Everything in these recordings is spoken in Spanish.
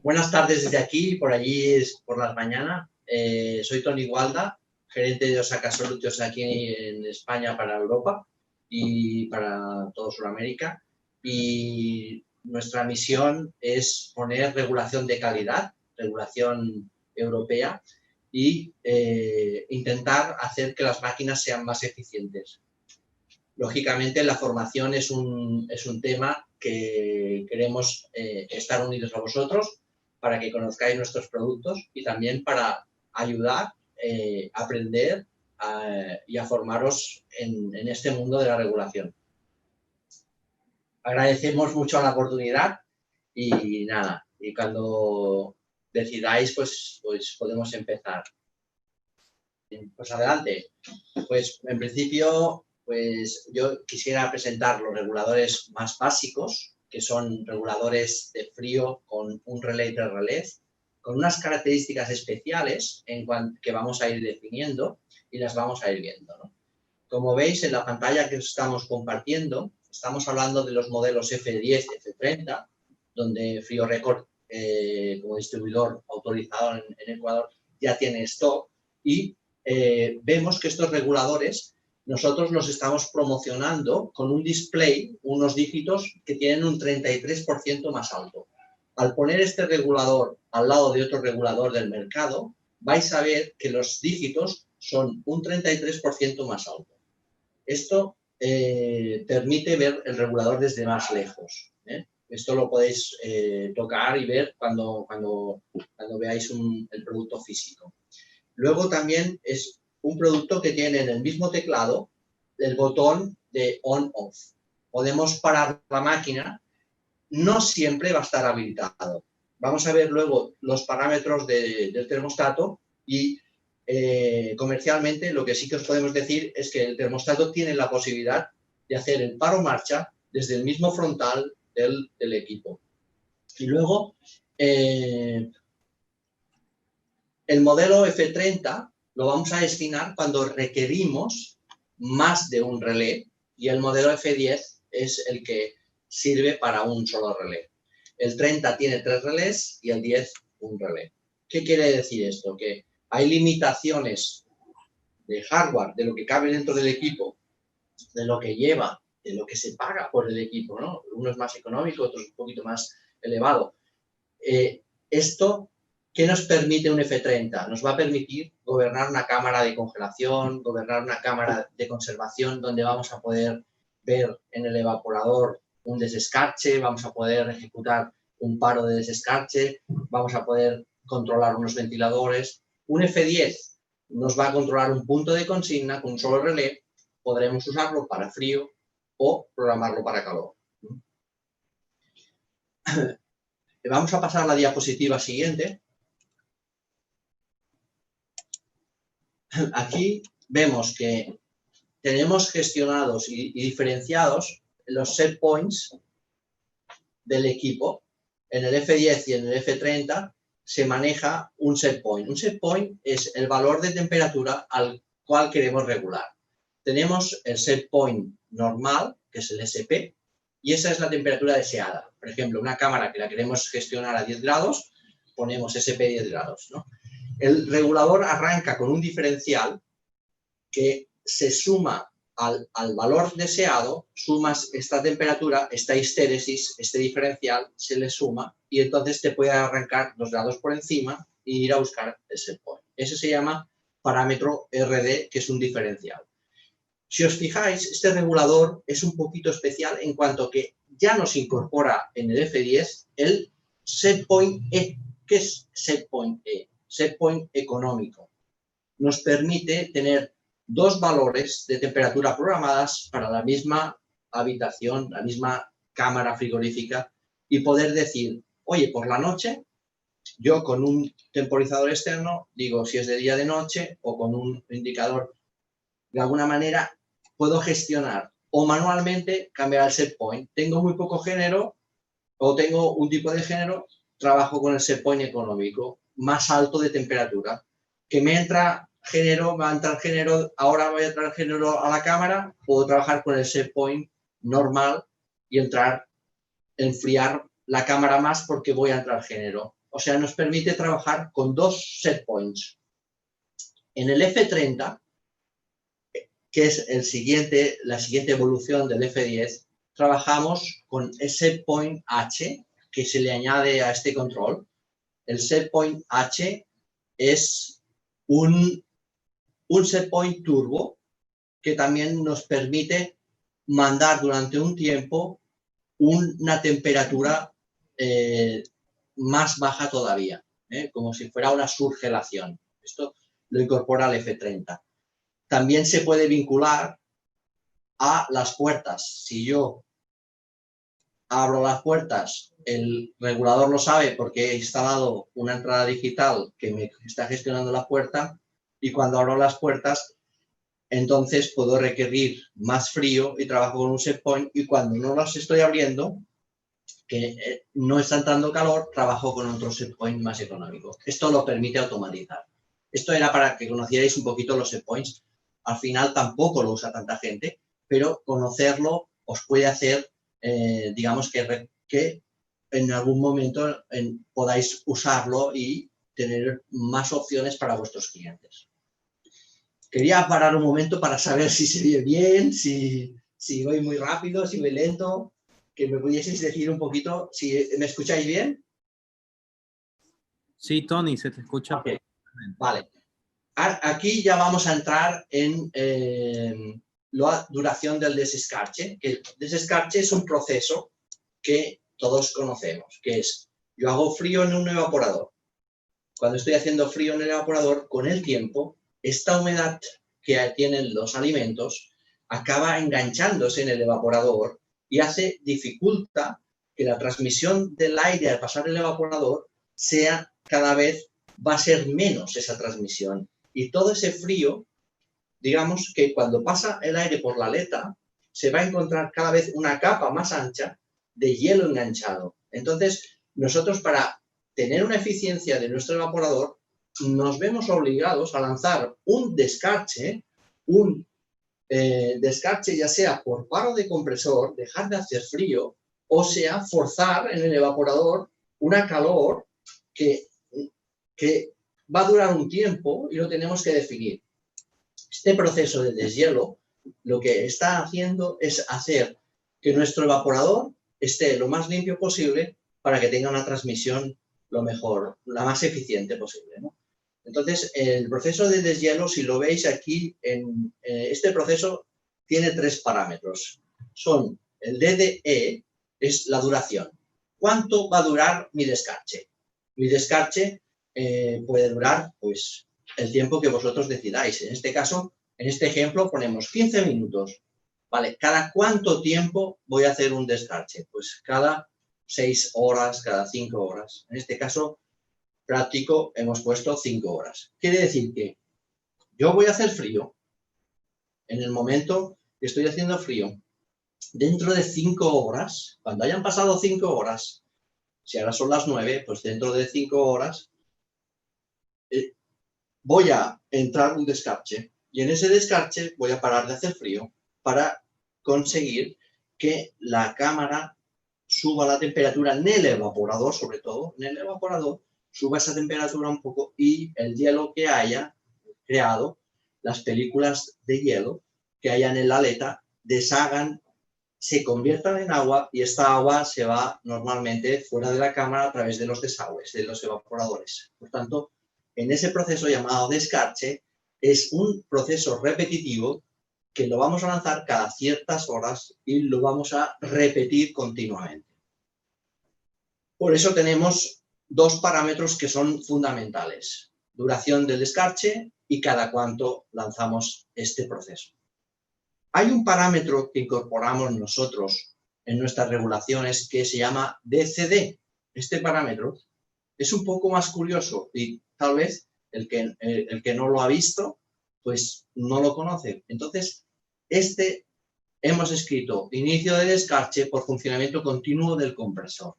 Buenas tardes desde aquí, por allí es por las mañanas. Soy Tony Gualda, gerente de Osaka Solutions aquí en España para Europa y para todo Sudamérica. Y nuestra misión es poner regulación de calidad, regulación europea y intentar hacer que las máquinas sean más eficientes. Lógicamente, la formación es un tema que queremos estar unidos a vosotros para que conozcáis nuestros productos y también para ayudar, aprender y a formaros en este mundo de la regulación. Agradecemos mucho la oportunidad y nada, y cuando decidáis, pues podemos empezar. Pues adelante. Pues en principio, pues yo quisiera presentar los reguladores más básicos, que son reguladores de frío con un relé y 3 relés, con unas características especiales que vamos a ir definiendo y las vamos a ir viendo, ¿no? Como veis en la pantalla que estamos compartiendo, estamos hablando de los modelos F10, F30, donde Frío Record, como distribuidor autorizado en Ecuador, ya tiene stock y vemos que estos reguladores nosotros los estamos promocionando con un display, unos dígitos que tienen un 33% más alto. Al poner este regulador al lado de otro regulador del mercado, vais a ver que los dígitos son un 33% más alto. Esto permite ver el regulador desde más lejos, ¿eh? Esto lo podéis tocar y ver cuando veáis el producto físico. Luego también es un producto que tiene en el mismo teclado el botón de on-off. Podemos parar la máquina, no siempre va a estar habilitado. Vamos a ver luego los parámetros del termostato y comercialmente lo que sí que os podemos decir es que el termostato tiene la posibilidad de hacer el paro-marcha desde el mismo frontal del equipo. Y luego el modelo F30 lo vamos a destinar cuando requerimos más de un relé y el modelo F10 es el que sirve para un solo relé. El 30 tiene 3 relés y el 10 un relé. ¿Qué quiere decir esto? Que hay limitaciones de hardware, de lo que cabe dentro del equipo, de lo que lleva, de lo que se paga por el equipo, ¿no? Uno es más económico, otro es un poquito más elevado. Esto, ¿qué nos permite un F30? Nos va a permitir gobernar una cámara de congelación, gobernar una cámara de conservación donde vamos a poder ver en el evaporador un desescarche, vamos a poder ejecutar un paro de desescarche, vamos a poder controlar unos ventiladores. Un F10 nos va a controlar un punto de consigna con un solo relé, podremos usarlo para frío o programarlo para calor. Vamos a pasar a la diapositiva siguiente. Aquí vemos que tenemos gestionados y diferenciados los set points del equipo. En el F10 y en el F30 se maneja un set point. Un set point es el valor de temperatura al cual queremos regular. Tenemos el set point normal, que es el SP, y esa es la temperatura deseada. Por ejemplo, una cámara que la queremos gestionar a 10 grados, ponemos SP 10 grados, ¿no? El regulador arranca con un diferencial que se suma al valor deseado, sumas esta temperatura, esta histéresis, este diferencial, se le suma y entonces te puede arrancar 2 grados por encima e ir a buscar el set point. Ese se llama parámetro RD, que es un diferencial. Si os fijáis, este regulador es un poquito especial en cuanto que ya nos incorpora en el F10 el set point E. ¿Qué es set point E? Set point económico. Nos permite tener 2 valores de temperatura programadas para la misma habitación, la misma cámara frigorífica y poder decir, oye, por la noche, yo con un temporizador externo digo si es de día o de noche o con un indicador, de alguna manera puedo gestionar o manualmente cambiar el set point. Tengo muy poco género o tengo un tipo de género, trabajo con el set point económico más alto de temperatura. Que me entra género, va a entrar género, ahora voy a entrar género a la cámara, puedo trabajar con el set point normal y enfriar la cámara más porque voy a entrar género. o sea, nos permite trabajar con dos set points. En el F30, que es la siguiente evolución del F10, trabajamos con el set point H, que se le añade a este control. El set point H es un set point turbo que también nos permite mandar durante un tiempo una temperatura más baja todavía, como si fuera una surgelación. Esto lo incorpora el F30. También se puede vincular a las puertas. Si yo abro las puertas, el regulador lo sabe porque he instalado una entrada digital que me está gestionando la puerta, y cuando abro las puertas, entonces puedo requerir más frío y trabajo con un set point, y cuando no las estoy abriendo, que no está entrando calor, trabajo con otro set point más económico. Esto lo permite automatizar. Esto era para que conocierais un poquito los set points. Al final tampoco lo usa tanta gente, pero conocerlo os puede hacer, digamos, que en algún momento podáis usarlo y tener más opciones para vuestros clientes. Quería parar un momento para saber si se ve bien, si voy muy rápido, si voy lento, que me pudieseis decir un poquito, si me escucháis bien. Sí, Tony, se te escucha. Okay. Vale. Aquí ya vamos a entrar en la duración del desescarche, que el desescarche es un proceso que todos conocemos, que es, yo hago frío en un evaporador. Cuando estoy haciendo frío en el evaporador, con el tiempo, esta humedad que tienen los alimentos acaba enganchándose en el evaporador y dificulta que la transmisión del aire al pasar el evaporador sea cada vez, va a ser menos esa transmisión. Y todo ese frío, digamos que cuando pasa el aire por la aleta, se va a encontrar cada vez una capa más ancha de hielo enganchado. Entonces, nosotros para tener una eficiencia de nuestro evaporador, nos vemos obligados a lanzar un descarche, descarche ya sea por paro de compresor, dejar de hacer frío, o sea, forzar en el evaporador una calor que va a durar un tiempo y lo tenemos que definir. Este proceso de deshielo lo que está haciendo es hacer que nuestro evaporador esté lo más limpio posible para que tenga una transmisión lo mejor, la más eficiente posible, ¿no? Entonces, el proceso de deshielo, si lo veis aquí, este proceso tiene tres parámetros. Son el DDE, es la duración. ¿Cuánto va a durar mi descarche? Mi descarche puede durar, pues, el tiempo que vosotros decidáis. En este caso, en este ejemplo, ponemos 15 minutos. Vale, ¿cada cuánto tiempo voy a hacer un descarche? Pues cada 6 horas, cada 5 horas. En este caso práctico hemos puesto 5 horas. Quiere decir que yo voy a hacer frío en el momento que estoy haciendo frío. Dentro de 5 horas, cuando hayan pasado 5 horas, si ahora son las 9, pues dentro de 5 horas voy a entrar un descarche y en ese descarche voy a parar de hacer frío para conseguir que la cámara suba la temperatura en el evaporador, sobre todo en el evaporador, suba esa temperatura un poco y el hielo que haya creado, las películas de hielo que hayan en la aleta, deshagan, se conviertan en agua y esta agua se va normalmente fuera de la cámara a través de los desagües, de los evaporadores. Por tanto, en ese proceso llamado descarche, es un proceso repetitivo que lo vamos a lanzar cada ciertas horas y lo vamos a repetir continuamente. Por eso tenemos dos parámetros que son fundamentales: duración del descarche y cada cuánto lanzamos este proceso. Hay un parámetro que incorporamos nosotros en nuestras regulaciones que se llama DCD. Este parámetro es un poco más curioso y tal vez el que no lo ha visto, pues no lo conoce. Entonces, hemos escrito inicio de descarche por funcionamiento continuo del compresor.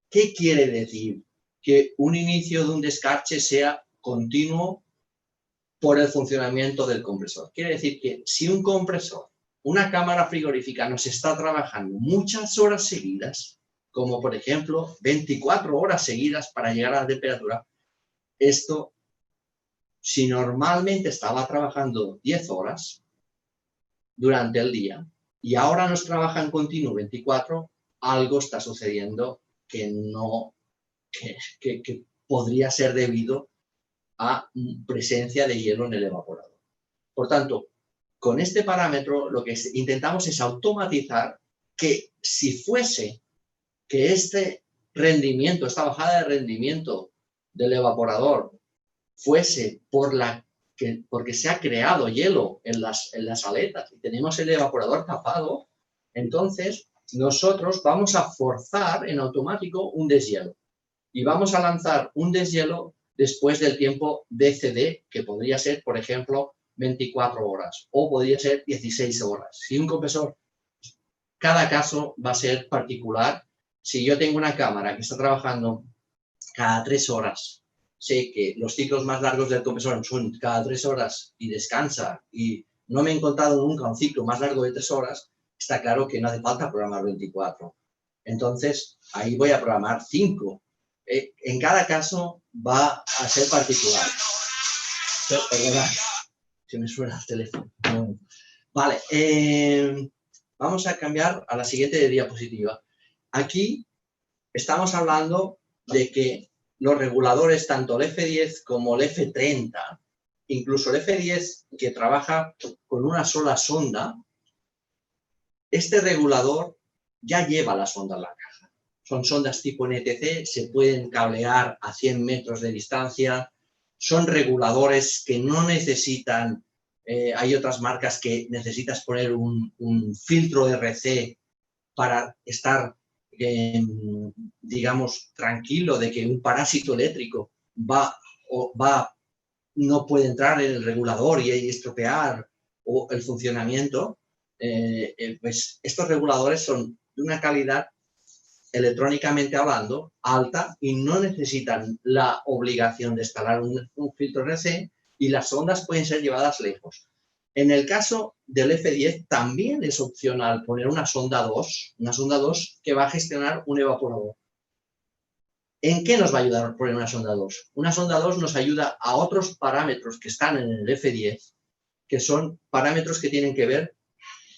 ¿Qué quiere decir que un inicio de un descarche sea continuo por el funcionamiento del compresor? Quiere decir que si un compresor, una cámara frigorífica nos está trabajando muchas horas seguidas, como por ejemplo 24 horas seguidas para llegar a la temperatura. Esto, si normalmente estaba trabajando 10 horas durante el día y ahora nos trabaja en continuo 24, algo está sucediendo que no, que podría ser debido a presencia de hielo en el evaporador. Por tanto, con este parámetro lo que intentamos es automatizar que si fuese que este rendimiento, esta bajada de rendimiento del evaporador fuese porque se ha creado hielo en las aletas y tenemos el evaporador tapado, entonces nosotros vamos a forzar en automático un deshielo y vamos a lanzar un deshielo después del tiempo DCD, que podría ser, por ejemplo, 24 horas o podría ser 16 horas. Si un compresor, cada caso va a ser particular. Si yo tengo una cámara que está trabajando cada 3 horas, sé que los ciclos más largos del compresor son cada 3 horas y descansa y no me he encontrado nunca un ciclo más largo de 3 horas, está claro que no hace falta programar 24. Entonces, ahí voy a programar 5. En cada caso va a ser particular. Perdona, se me suena el teléfono. Vale, vamos a cambiar a la siguiente diapositiva. Aquí estamos hablando de que los reguladores, tanto el F10 como el F30, incluso el F10 que trabaja con una sola sonda, este regulador ya lleva la sonda en la caja. Son sondas tipo NTC, se pueden cablear a 100 metros de distancia, son reguladores que no necesitan, hay otras marcas que necesitas poner un filtro RC para estar, digamos, tranquilo de que un parásito eléctrico no puede entrar en el regulador y estropear el funcionamiento. Pues estos reguladores son de una calidad, electrónicamente hablando, alta y no necesitan la obligación de instalar un filtro RC y las ondas pueden ser llevadas lejos. En el caso del F10 también es opcional poner una sonda 2 que va a gestionar un evaporador. ¿En qué nos va a ayudar poner una sonda 2? Una sonda 2 nos ayuda a otros parámetros que están en el F10, que son parámetros que tienen que ver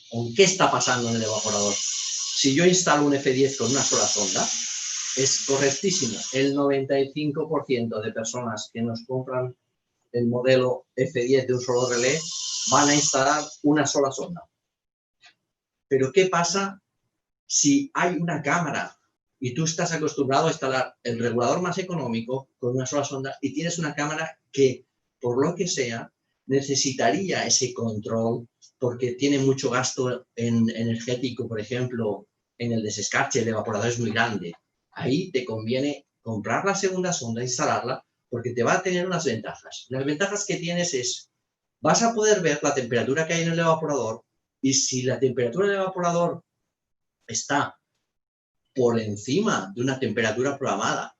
con qué está pasando en el evaporador. Si yo instalo un F10 con una sola sonda, es correctísimo. El 95% de personas que nos compran el modelo F10 de un solo relé van a instalar una sola sonda. Pero ¿qué pasa si hay una cámara y tú estás acostumbrado a instalar el regulador más económico con una sola sonda y tienes una cámara que, por lo que sea, necesitaría ese control porque tiene mucho gasto energético, por ejemplo, en el desescarche, el evaporador es muy grande. Ahí te conviene comprar la segunda sonda, instalarla, porque te va a tener unas ventajas. Las ventajas que tienes es, vas a poder ver la temperatura que hay en el evaporador y si la temperatura del evaporador está por encima de una temperatura programada,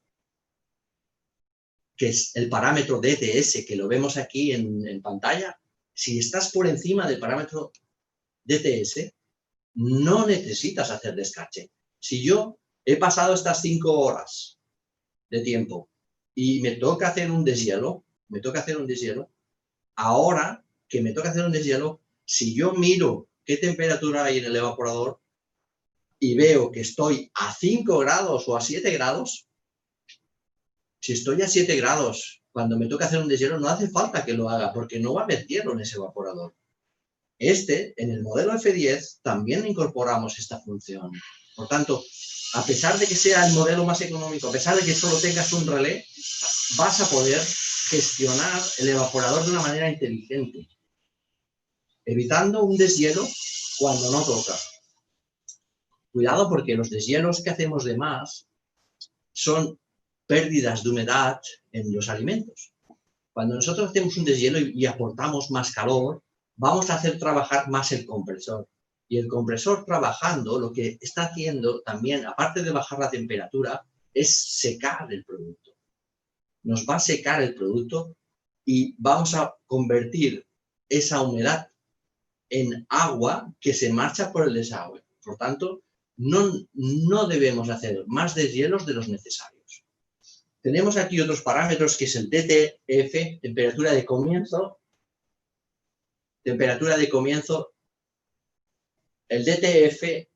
que es el parámetro DTS, que lo vemos aquí en pantalla, si estás por encima del parámetro DTS, no necesitas hacer descache. Si yo he pasado estas 5 horas de tiempo y me toca hacer un deshielo, ahora que me toca hacer un deshielo, si yo miro qué temperatura hay en el evaporador y veo que estoy a 5 grados o a 7 grados, si estoy a 7 grados cuando me toca hacer un deshielo, no hace falta que lo haga porque no va a haber hielo en ese evaporador. En el modelo F10 también incorporamos esta función. Por tanto, a pesar de que sea el modelo más económico, a pesar de que solo tengas un relé, vas a poder gestionar el evaporador de una manera inteligente, evitando un deshielo cuando no toca. Cuidado porque los deshielos que hacemos de más son pérdidas de humedad en los alimentos. Cuando nosotros hacemos un deshielo y aportamos más calor, vamos a hacer trabajar más el compresor. Y el compresor trabajando, lo que está haciendo también, aparte de bajar la temperatura, es secar el producto. Nos va a secar el producto y vamos a convertir esa humedad en agua que se marcha por el desagüe. Por tanto, no debemos hacer más deshielos de los necesarios. Tenemos aquí otros parámetros que es el DTF, temperatura de comienzo. Temperatura de comienzo. El DTF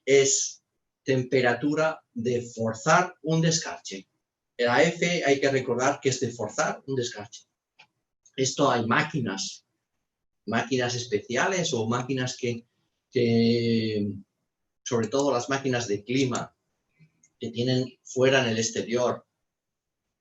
es temperatura de forzar un descarche. La F hay que recordar que es de forzar un descarche. Esto hay máquinas especiales o máquinas que sobre todo las máquinas de clima que tienen fuera en el exterior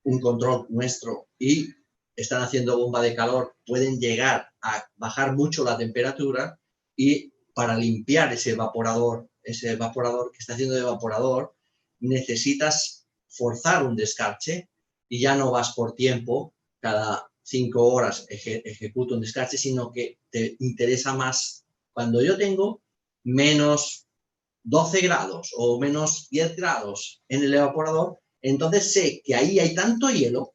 un control nuestro y están haciendo bomba de calor, pueden llegar a bajar mucho la temperatura y para limpiar ese evaporador que está haciendo de evaporador, necesitas forzar un descarche y ya no vas por tiempo, cada 5 horas ejecuto un descarche, sino que te interesa más cuando yo tengo menos 12 grados o menos 10 grados en el evaporador, entonces sé que ahí hay tanto hielo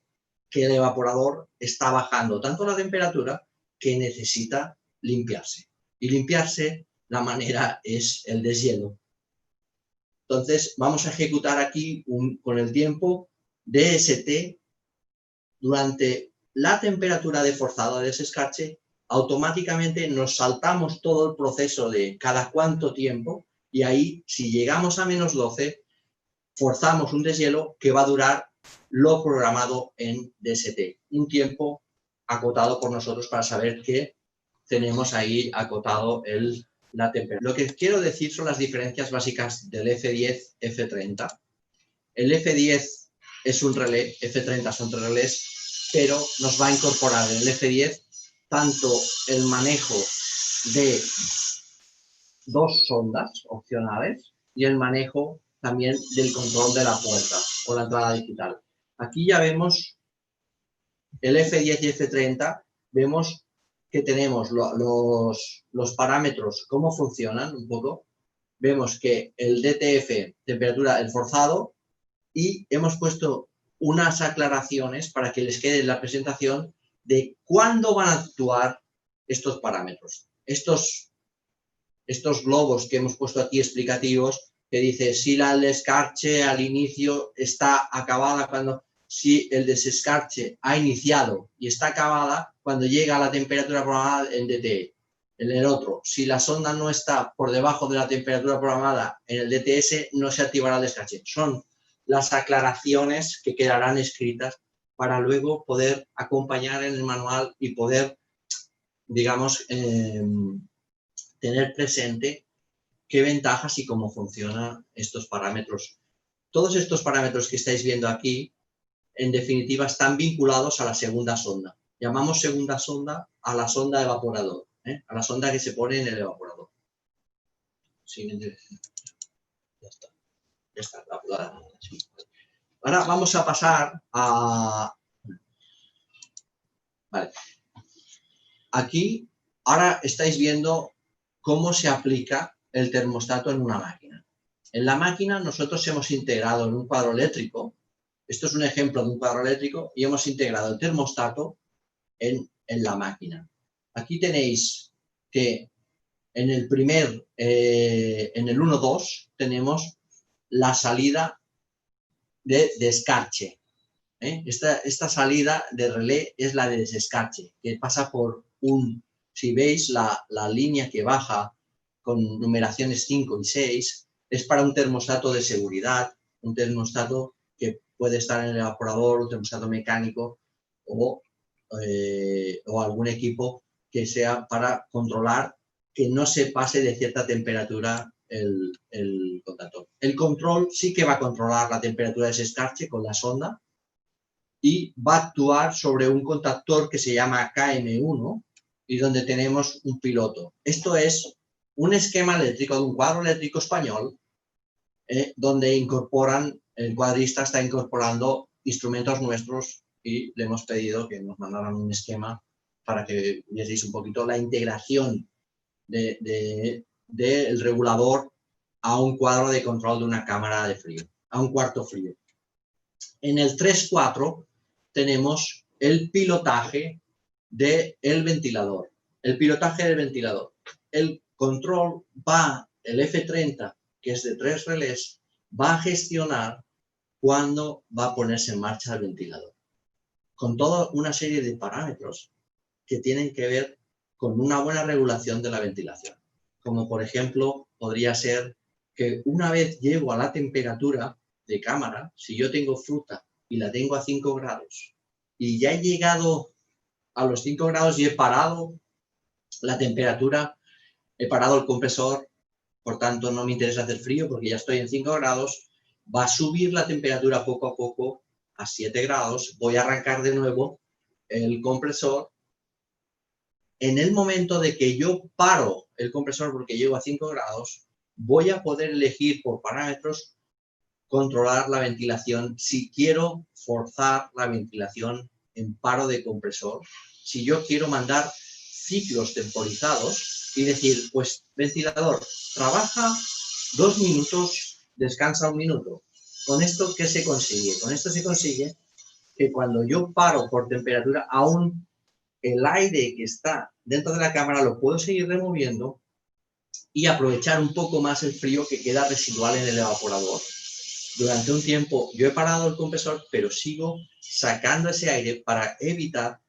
que el evaporador está bajando tanto la temperatura que necesita limpiarse. Y limpiarse, la manera es el deshielo. Entonces, vamos a ejecutar aquí con el tiempo DST durante la temperatura de forzado de ese descarche. Automáticamente nos saltamos todo el proceso de cada cuánto tiempo y ahí, si llegamos a menos 12, forzamos un deshielo que va a durar lo programado en DST. Un tiempo acotado por nosotros para saber que tenemos ahí acotado la temperatura. Lo que quiero decir son las diferencias básicas del F10, F30. El F10 es un relé, F30 son 3 relés, pero nos va a incorporar en el F10 tanto el manejo de 2 sondas opcionales y el manejo también del control de la puerta o la entrada digital. Aquí ya vemos el F10 y F30, vemos que tenemos los parámetros, cómo funcionan un poco. Vemos que el DTF, temperatura, el forzado, y hemos puesto unas aclaraciones para que les quede en la presentación de cuándo van a actuar estos parámetros. Estos globos que hemos puesto aquí explicativos, que dice si la descarche al inicio está acabada si el desescarche ha iniciado y está acabada cuando llega a la temperatura programada en DTE. En el otro, si la sonda no está por debajo de la temperatura programada en el DTS, no se activará el descarche. Son las aclaraciones que quedarán escritas para luego poder acompañar en el manual y poder, digamos, tener presente qué ventajas y cómo funcionan estos parámetros. Todos estos parámetros que estáis viendo aquí, en definitiva, están vinculados a la segunda sonda. Llamamos segunda sonda a la sonda evaporador, a la sonda que se pone en el evaporador. Siguiente. Ya está. Ya está. Ahora vamos a pasar a... Vale. Aquí, ahora estáis viendo cómo se aplica el termostato en una máquina. En la máquina nosotros hemos integrado en un cuadro eléctrico, esto es un ejemplo de un cuadro eléctrico, y hemos integrado el termostato en la máquina. Aquí tenéis que en el en el 1.2 tenemos la salida de descarche. Esta salida de relé es la de descarche, que pasa por si veis la línea que baja con numeraciones 5 y 6, es para un termostato de seguridad, un termostato que puede estar en el evaporador, un termostato mecánico o algún equipo que sea para controlar que no se pase de cierta temperatura el contactor. El control sí que va a controlar la temperatura de ese descarche con la sonda y va a actuar sobre un contactor que se llama KM1 y donde tenemos un piloto. Esto es un esquema eléctrico de un cuadro eléctrico español donde el cuadrista está incorporando instrumentos nuestros y le hemos pedido que nos mandaran un esquema para que vieseis un poquito la integración del regulador a un cuadro de control de una cámara de frío, a un cuarto frío. En el 3.4 tenemos el pilotaje del ventilador. El pilotaje del ventilador. El control el F30, que es de 3 relés, va a gestionar cuándo va a ponerse en marcha el ventilador, con toda una serie de parámetros que tienen que ver con una buena regulación de la ventilación. Como por ejemplo, podría ser que una vez llego a la temperatura de cámara, si yo tengo fruta y la tengo a 5 grados y ya he llegado a los 5 grados y he parado la temperatura, he parado el compresor, por tanto no me interesa hacer frío porque ya estoy en 5 grados, va a subir la temperatura poco a poco a 7 grados, voy a arrancar de nuevo el compresor. En el momento de que yo paro el compresor porque llego a 5 grados, voy a poder elegir por parámetros controlar la ventilación si quiero forzar la ventilación en paro de compresor, si yo quiero mandar ciclos temporizados y decir, pues ventilador, trabaja 2 minutos, descansa 1 minuto. ¿Con esto qué se consigue? Con esto se consigue que cuando yo paro por temperatura, aún el aire que está dentro de la cámara lo puedo seguir removiendo y aprovechar un poco más el frío que queda residual en el evaporador. Durante un tiempo yo he parado el compresor, pero sigo sacando ese aire para evitar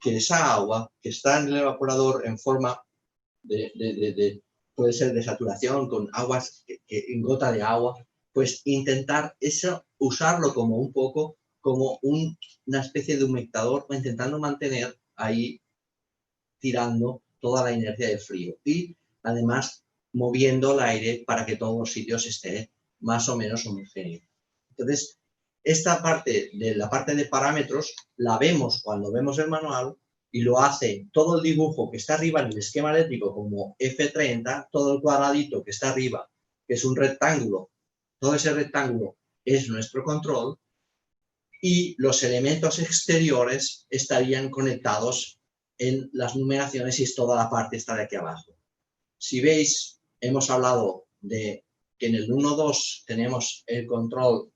que esa agua que está en el evaporador en forma puede ser de saturación, con aguas en gota de agua, pues intentar eso, usarlo como un poco, como una especie de humectador, intentando mantener ahí tirando toda la inercia del frío y además moviendo el aire para que todos los sitios estén más o menos homogéneos. Entonces, esta parte de la parte de parámetros la vemos cuando vemos el manual y lo hace todo el dibujo que está arriba en el esquema eléctrico como F30, todo el cuadradito que está arriba, que es un rectángulo, todo ese rectángulo es nuestro control y los elementos exteriores estarían conectados en las numeraciones y es toda la parte esta de aquí abajo. Si veis, hemos hablado de que en el 1.2 tenemos el control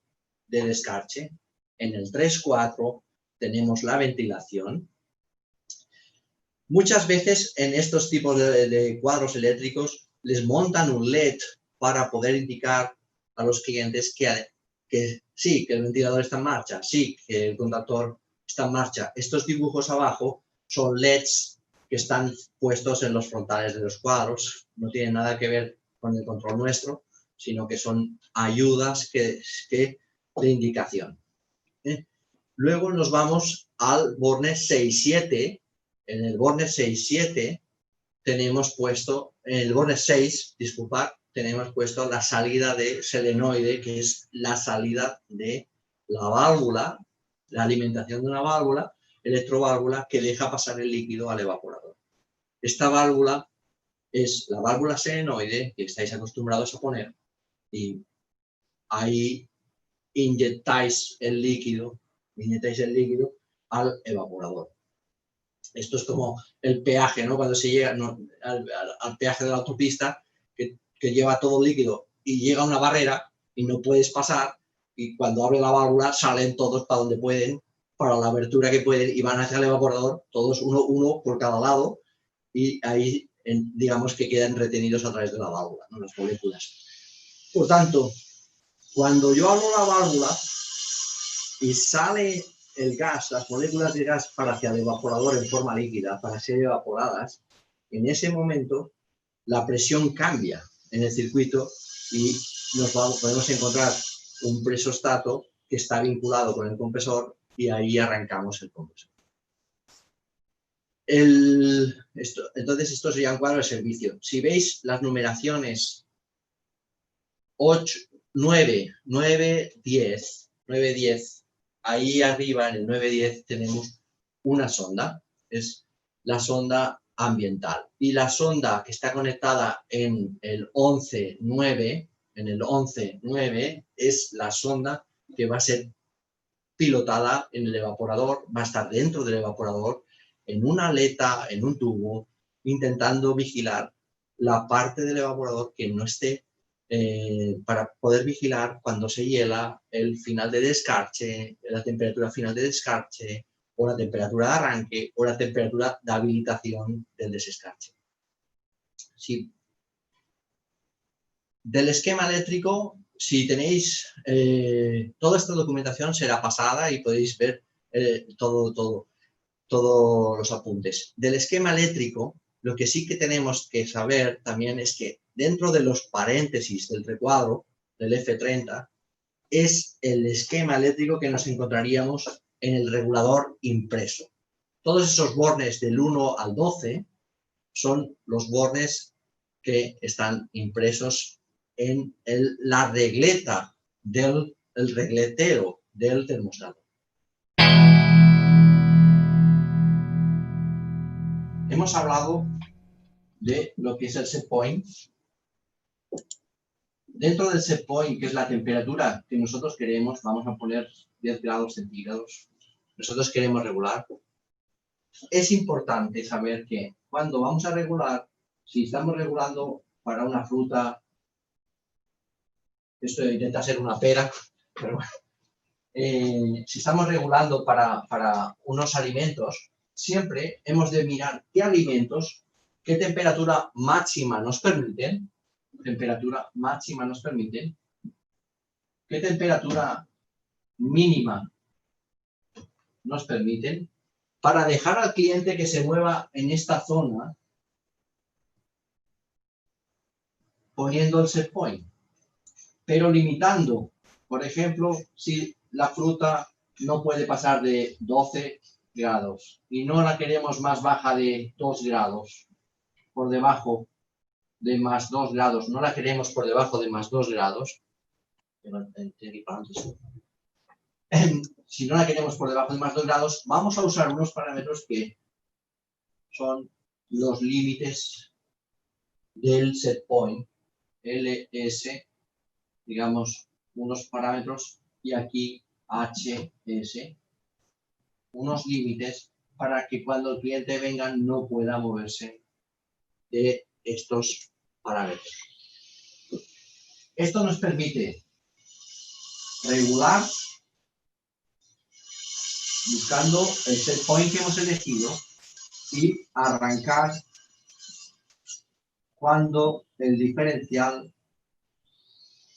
de descarche, en el 3.4 tenemos la ventilación. Muchas veces en estos tipos de cuadros eléctricos les montan un LED para poder indicar a los clientes que sí, que el ventilador está en marcha, sí, que el contactor está en marcha. Estos dibujos abajo son LEDs que están puestos en los frontales de los cuadros, no tienen nada que ver con el control nuestro, sino que son ayudas de indicación. Luego nos vamos al borne 6.7. En el borne 6.7 tenemos puesto, en el borne 6, disculpad, tenemos puesto la salida de selenoide, que es la salida de la válvula, la alimentación de una válvula, electroválvula, que deja pasar el líquido al evaporador. Esta válvula es la válvula selenoide que estáis acostumbrados a poner y ahí inyectáis el líquido al evaporador. Esto es como el peaje, ¿no? Cuando se llega al peaje de la autopista, que lleva todo el líquido y llega a una barrera y no puedes pasar y cuando abre la válvula salen todos para donde pueden, para la abertura que pueden y van hacia el evaporador, todos uno por cada lado y ahí digamos que quedan retenidos a través de la válvula, ¿no? Las moléculas. Por tanto, cuando yo abro la válvula y sale el gas, las moléculas de gas para hacia el evaporador en forma líquida, para ser evaporadas, en ese momento la presión cambia en el circuito y podemos encontrar un presostato que está vinculado con el compresor y ahí arrancamos el compresor. Entonces, esto sería un cuadro de servicio. Si veis las numeraciones 8, 9, 9, 10, 9, 10, ahí arriba en el 910 tenemos una sonda, es la sonda ambiental. Y la sonda que está conectada en el 11.9, es la sonda que va a ser pilotada en el evaporador, va a estar dentro del evaporador, en una aleta, en un tubo, intentando vigilar la parte del evaporador que no esté para poder vigilar cuando se hiela el final de descarche, la temperatura final de descarche, o la temperatura de arranque, o la temperatura de habilitación del desescarche. Sí. Del esquema eléctrico, si tenéis, toda esta documentación será pasada y podéis ver todos los apuntes. Del esquema eléctrico, lo que sí que tenemos que saber también es que dentro de los paréntesis del recuadro, del F30, es el esquema eléctrico que nos encontraríamos en el regulador impreso. Todos esos bornes del 1 al 12 son los bornes que están impresos en la regleta el regletero del termostato. Hemos hablado de lo que es el set point. Dentro del set point, que es la temperatura que nosotros queremos, vamos a poner 10 grados centígrados. Nosotros queremos regular. Es importante saber que cuando vamos a regular, si estamos regulando para una fruta, esto intenta ser una pera, pero bueno, si estamos regulando para unos alimentos, siempre hemos de mirar qué alimentos, qué temperatura máxima nos permiten, qué temperatura mínima nos permiten, para dejar al cliente que se mueva en esta zona poniendo el set point, pero limitando. Por ejemplo, si la fruta no puede pasar de 12 grados y no la queremos más baja de 2 grados, por debajo de más 2 grados, no la queremos por debajo de más 2 grados, si no la queremos por debajo de más 2 grados, vamos a usar unos parámetros que son los límites del set point, LS, digamos, unos parámetros, y aquí HS, unos límites para que cuando el cliente venga no pueda moverse de estos parámetros. Esto nos permite regular buscando el set point que hemos elegido y arrancar cuando el diferencial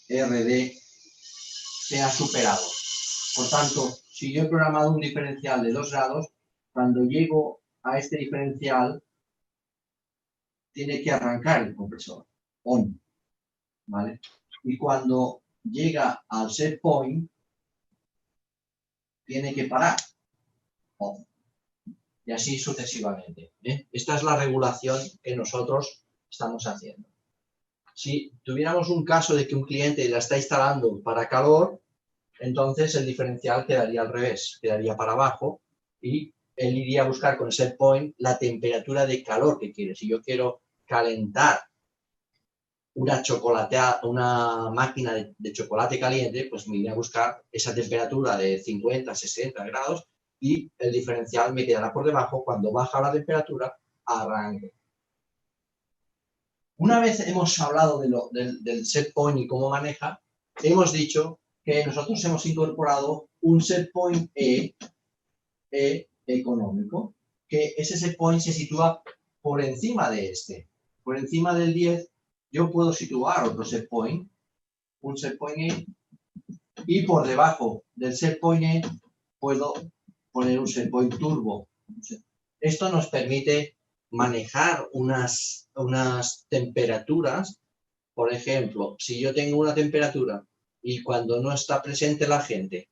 RD sea superado. Por tanto, si yo he programado un diferencial de 2 grados, cuando llego a este diferencial, tiene que arrancar el compresor, on, ¿vale? Y cuando llega al set point, tiene que parar, off. Y así sucesivamente, ¿eh? Esta es la regulación que nosotros estamos haciendo. Si tuviéramos un caso de que un cliente la está instalando para calor, entonces el diferencial quedaría al revés, quedaría para abajo y él iría a buscar con el set point la temperatura de calor que quiere. Si yo quiero calentar una máquina de chocolate caliente, pues me iría a buscar esa temperatura de 50, 60 grados y el diferencial me quedará por debajo. Cuando baja la temperatura, arranque. Una vez hemos hablado del set point y cómo maneja, hemos dicho que nosotros hemos incorporado un set point económico, que ese set point se sitúa por encima de este. Por encima del 10 yo puedo situar otro set point, un set point E, y por debajo del set point E puedo poner un set point turbo. Esto nos permite manejar unas temperaturas. Por ejemplo, si yo tengo una temperatura y cuando no está presente la gente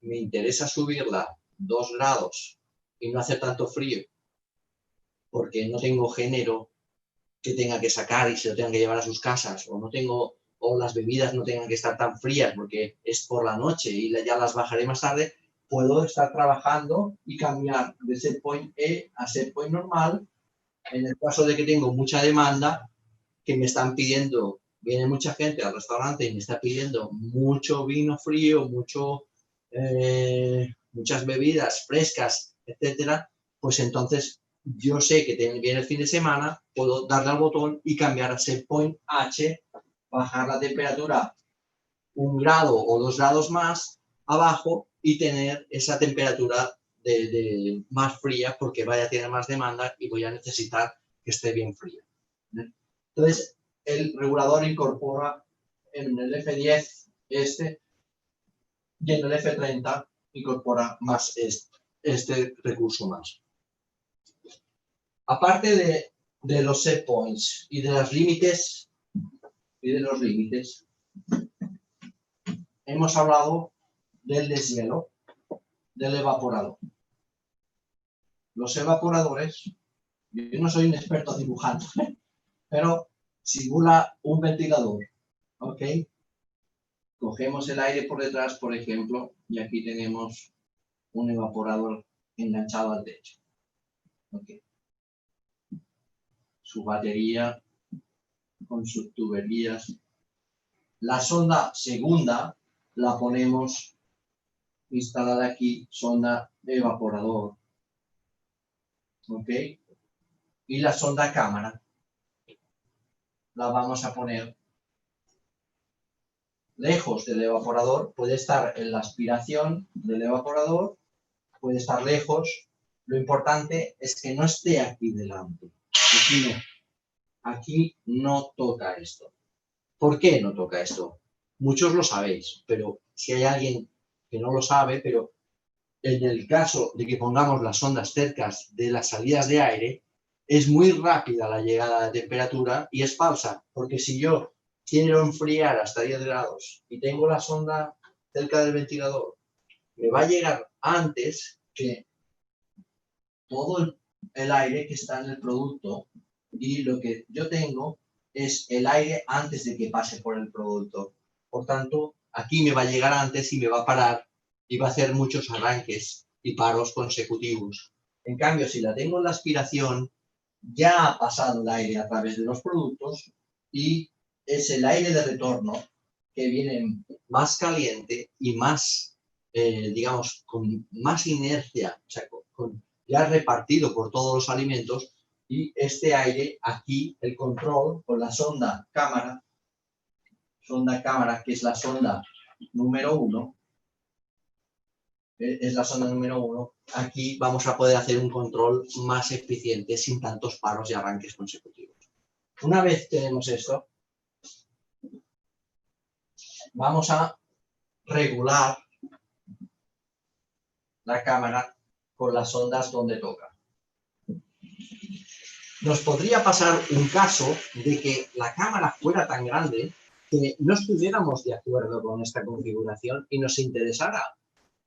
me interesa subirla 2 grados y no hacer tanto frío porque no tengo género que tenga que sacar y se lo tengan que llevar a sus casas, o las bebidas no tengan que estar tan frías porque es por la noche y ya las bajaré más tarde, puedo estar trabajando y cambiar de set point E a set point normal. En el caso de que tengo mucha demanda, que me están pidiendo, viene mucha gente al restaurante y me está pidiendo mucho vino frío, muchas bebidas frescas, etcétera, pues entonces yo sé que viene el fin de semana, puedo darle al botón y cambiar a set point H, bajar la temperatura 1 grado o 2 grados más abajo y tener esa temperatura de más fría porque vaya a tener más demanda y voy a necesitar que esté bien fría. Entonces, el regulador incorpora en el F10 y en el F30 incorpora más este recurso más. Aparte de los set points y de los límites, hemos hablado del deshielo, del evaporador. Los evaporadores, yo no soy un experto dibujando, pero simula un ventilador, ¿ok? Cogemos el aire por detrás, por ejemplo, y aquí tenemos un evaporador enganchado al techo, ¿ok? Su batería con sus tuberías. La sonda segunda la ponemos instalada aquí, sonda de evaporador, ¿ok? Y la sonda cámara la vamos a poner lejos del evaporador, puede estar en la aspiración del evaporador, puede estar lejos. Lo importante es que no esté aquí delante. Aquí no toca esto. ¿Por qué no toca esto? Muchos lo sabéis, pero si hay alguien que no lo sabe, pero en el caso de que pongamos las sondas cerca de las salidas de aire, es muy rápida la llegada de temperatura y es falsa, porque si yo quiero enfriar hasta 10 grados y tengo la sonda cerca del ventilador, me va a llegar antes que todo el aire que está en el producto, y lo que yo tengo es el aire antes de que pase por el producto. Por tanto, aquí me va a llegar antes y me va a parar y va a hacer muchos arranques y paros consecutivos. En cambio, si la tengo en la aspiración, ya ha pasado el aire a través de los productos y es el aire de retorno que viene más caliente y más, digamos, con más inercia, o sea, ya repartido por todos los alimentos, y este aire aquí, el control con la sonda cámara, que es la sonda número 1, aquí vamos a poder hacer un control más eficiente sin tantos paros y arranques consecutivos. Una vez tenemos esto, vamos a regular la cámara con las ondas donde toca. Nos podría pasar un caso de que la cámara fuera tan grande que no estuviéramos de acuerdo con esta configuración y nos interesara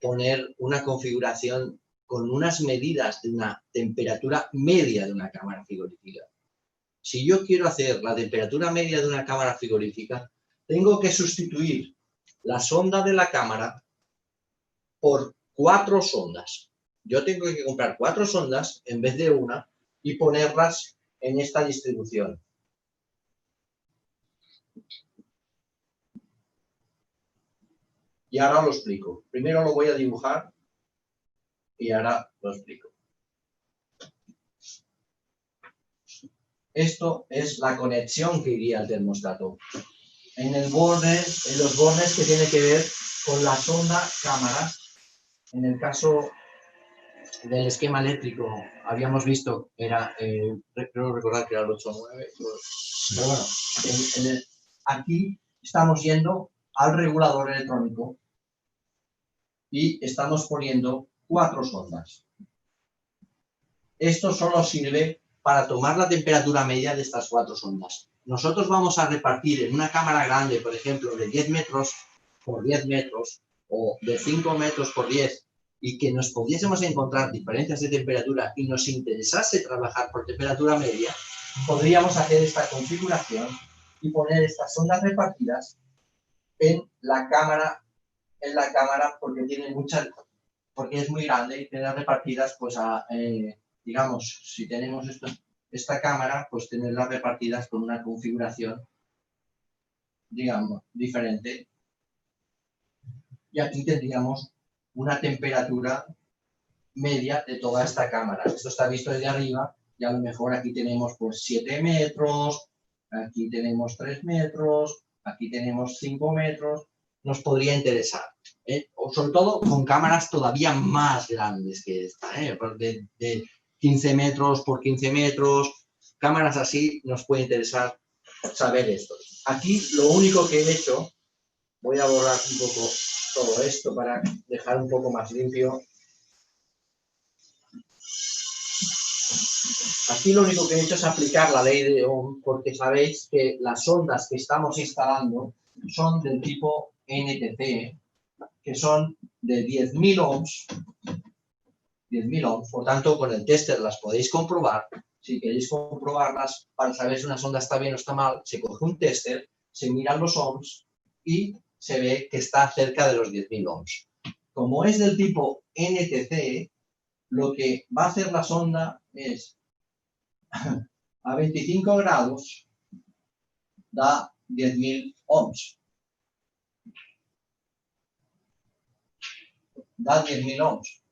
poner una configuración con unas medidas de una temperatura media de una cámara frigorífica. Si yo quiero hacer la temperatura media de una cámara frigorífica, tengo que sustituir la sonda de la cámara por 4 sondas. Yo tengo que comprar 4 sondas en vez de una y ponerlas en esta distribución. Y ahora lo explico. Primero lo voy a dibujar y ahora lo explico. Esto es la conexión que iría al termostato. En los bordes que tiene que ver con la sonda cámara, en el caso del esquema eléctrico habíamos visto, creo recordar que era el 8.9, pero bueno, aquí estamos yendo al regulador electrónico y estamos poniendo 4 sondas. Esto solo sirve para tomar la temperatura media de estas 4 sondas. Nosotros vamos a repartir en una cámara grande, por ejemplo, de 10 metros por 10 metros o de 5 metros por 10, y que nos pudiésemos encontrar diferencias de temperatura y nos interesase trabajar por temperatura media, podríamos hacer esta configuración y poner estas sondas repartidas en la cámara porque es muy grande y tener repartidas, pues digamos, si tenemos esta cámara, pues tenerlas repartidas con una configuración, digamos, diferente. Y aquí tendríamos una temperatura media de toda esta cámara. Esto está visto desde arriba y a lo mejor aquí tenemos pues 7 metros, aquí tenemos 3 metros, aquí tenemos 5 metros. Nos podría interesar, o sobre todo con cámaras todavía más grandes que esta, de 15 metros por 15 metros, cámaras así nos puede interesar saber esto. Aquí lo único que he hecho, voy a borrar un poco todo esto para dejar un poco más limpio. Aquí lo único que he hecho es aplicar la ley de Ohm, porque sabéis que las ondas que estamos instalando son del tipo NTC, que son de 10.000 ohms. 10.000 ohms, por tanto, con el tester las podéis comprobar. Si queréis comprobarlas para saber si una sonda está bien o está mal, se coge un tester, se miran los ohms y se ve que está cerca de los 10.000 ohms. Como es del tipo NTC, lo que va a hacer la sonda es a 25 grados da 10.000 ohms. Da 10.000 ohms.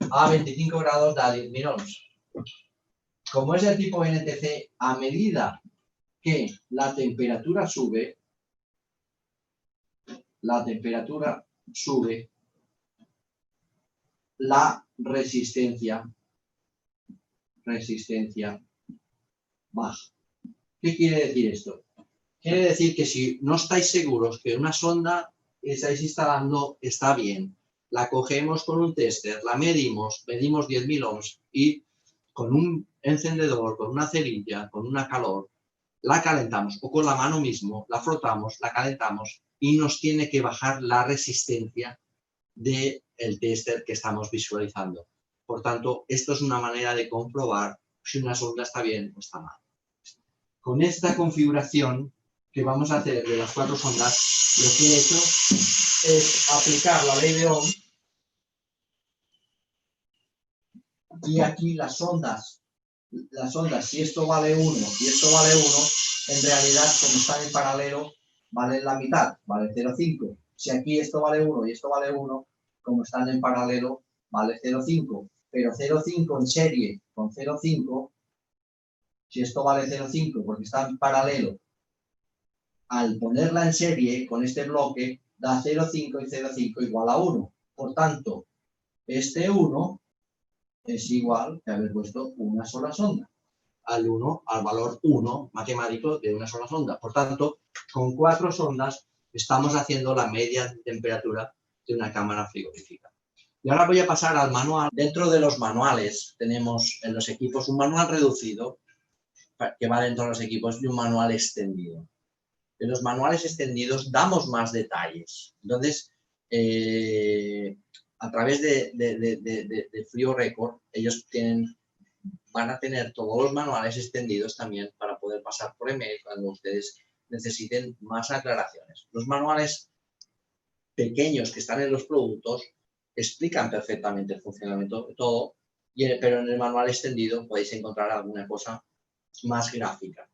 A 25 grados da 10.000 ohms. Como es de tipo NTC, a medida que la temperatura sube, la resistencia baja. ¿Qué quiere decir esto? Quiere decir que si no estáis seguros que una sonda que estáis instalando está bien, la cogemos con un tester, la medimos 10.000 ohms y con un encendedor, con una cerilla, con una calor, la calentamos o con la mano mismo, la frotamos, la calentamos y nos tiene que bajar la resistencia del tester que estamos visualizando. Por tanto, esto es una manera de comprobar si una sonda está bien o está mal. Con esta configuración que vamos a hacer de las 4 sondas, lo que he hecho es aplicar la ley de Ohm y aquí las ondas, si esto vale 1 y esto vale 1, en realidad, como están en paralelo, valen la mitad, vale 0,5. Si aquí esto vale 1 y esto vale 1, como están en paralelo, vale 0,5. Pero 0,5 en serie con 0,5, si esto vale 0,5 porque está en paralelo, al ponerla en serie con este bloque, da 0,5 y 0,5 igual a 1. Por tanto, este 1 es igual que haber puesto una sola sonda. Al valor 1 matemático de una sola sonda. Por tanto, con 4 sondas estamos haciendo la media de temperatura de una cámara frigorífica. Y ahora voy a pasar al manual. Dentro de los manuales tenemos en los equipos un manual reducido que va dentro de los equipos y un manual extendido. En los manuales extendidos damos más detalles. Entonces, a través de Frio Record, ellos van a tener todos los manuales extendidos también para poder pasar por email cuando ustedes necesiten más aclaraciones. Los manuales pequeños que están en los productos explican perfectamente el funcionamiento de todo, pero en el manual extendido podéis encontrar alguna cosa más gráfica.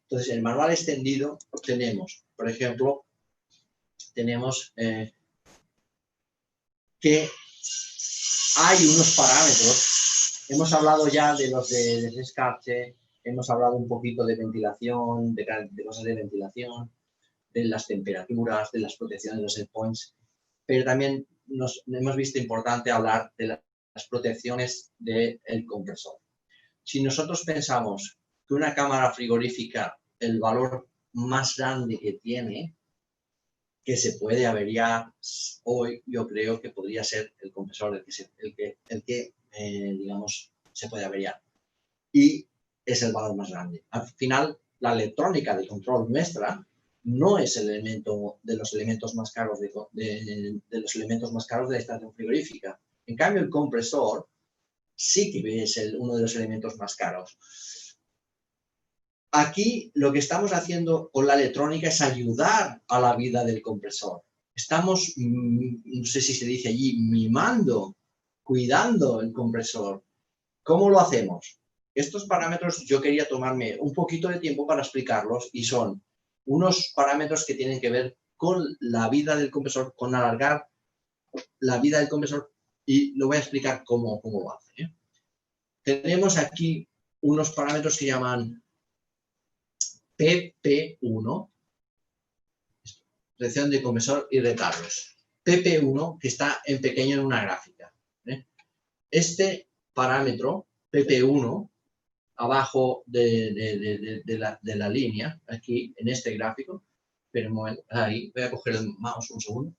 Entonces, en el manual extendido tenemos, por ejemplo, tenemos que hay unos parámetros. Hemos hablado ya de los de descarche, hemos hablado un poquito de ventilación, de cosas de ventilación, de las temperaturas, de las protecciones de los endpoints, pero también hemos visto importante hablar de las protecciones del compresor. Si nosotros pensamos que una cámara frigorífica, el valor más grande que tiene, que se puede averiar hoy, yo creo que podría ser el compresor, el que digamos, se puede averiar. Y es el valor más grande. Al final, la electrónica de control nuestra no es el elemento de los elementos más caros de los elementos más caros de la estación frigorífica. En cambio, el compresor sí que es uno de los elementos más caros. Aquí lo que estamos haciendo con la electrónica es ayudar a la vida del compresor. Estamos, no sé si se dice allí, mimando, cuidando el compresor. ¿Cómo lo hacemos? Estos parámetros yo quería tomarme un poquito de tiempo para explicarlos y son unos parámetros que tienen que ver con la vida del compresor, con alargar la vida del compresor y lo voy a explicar cómo lo hace. Tenemos aquí unos parámetros que llaman PP1, protección de compresor y retardos. PP1 que está en pequeño en una gráfica. Este parámetro, PP1, abajo de la línea, aquí en este gráfico. Pero un momento, ahí, voy a coger el mouse un segundo.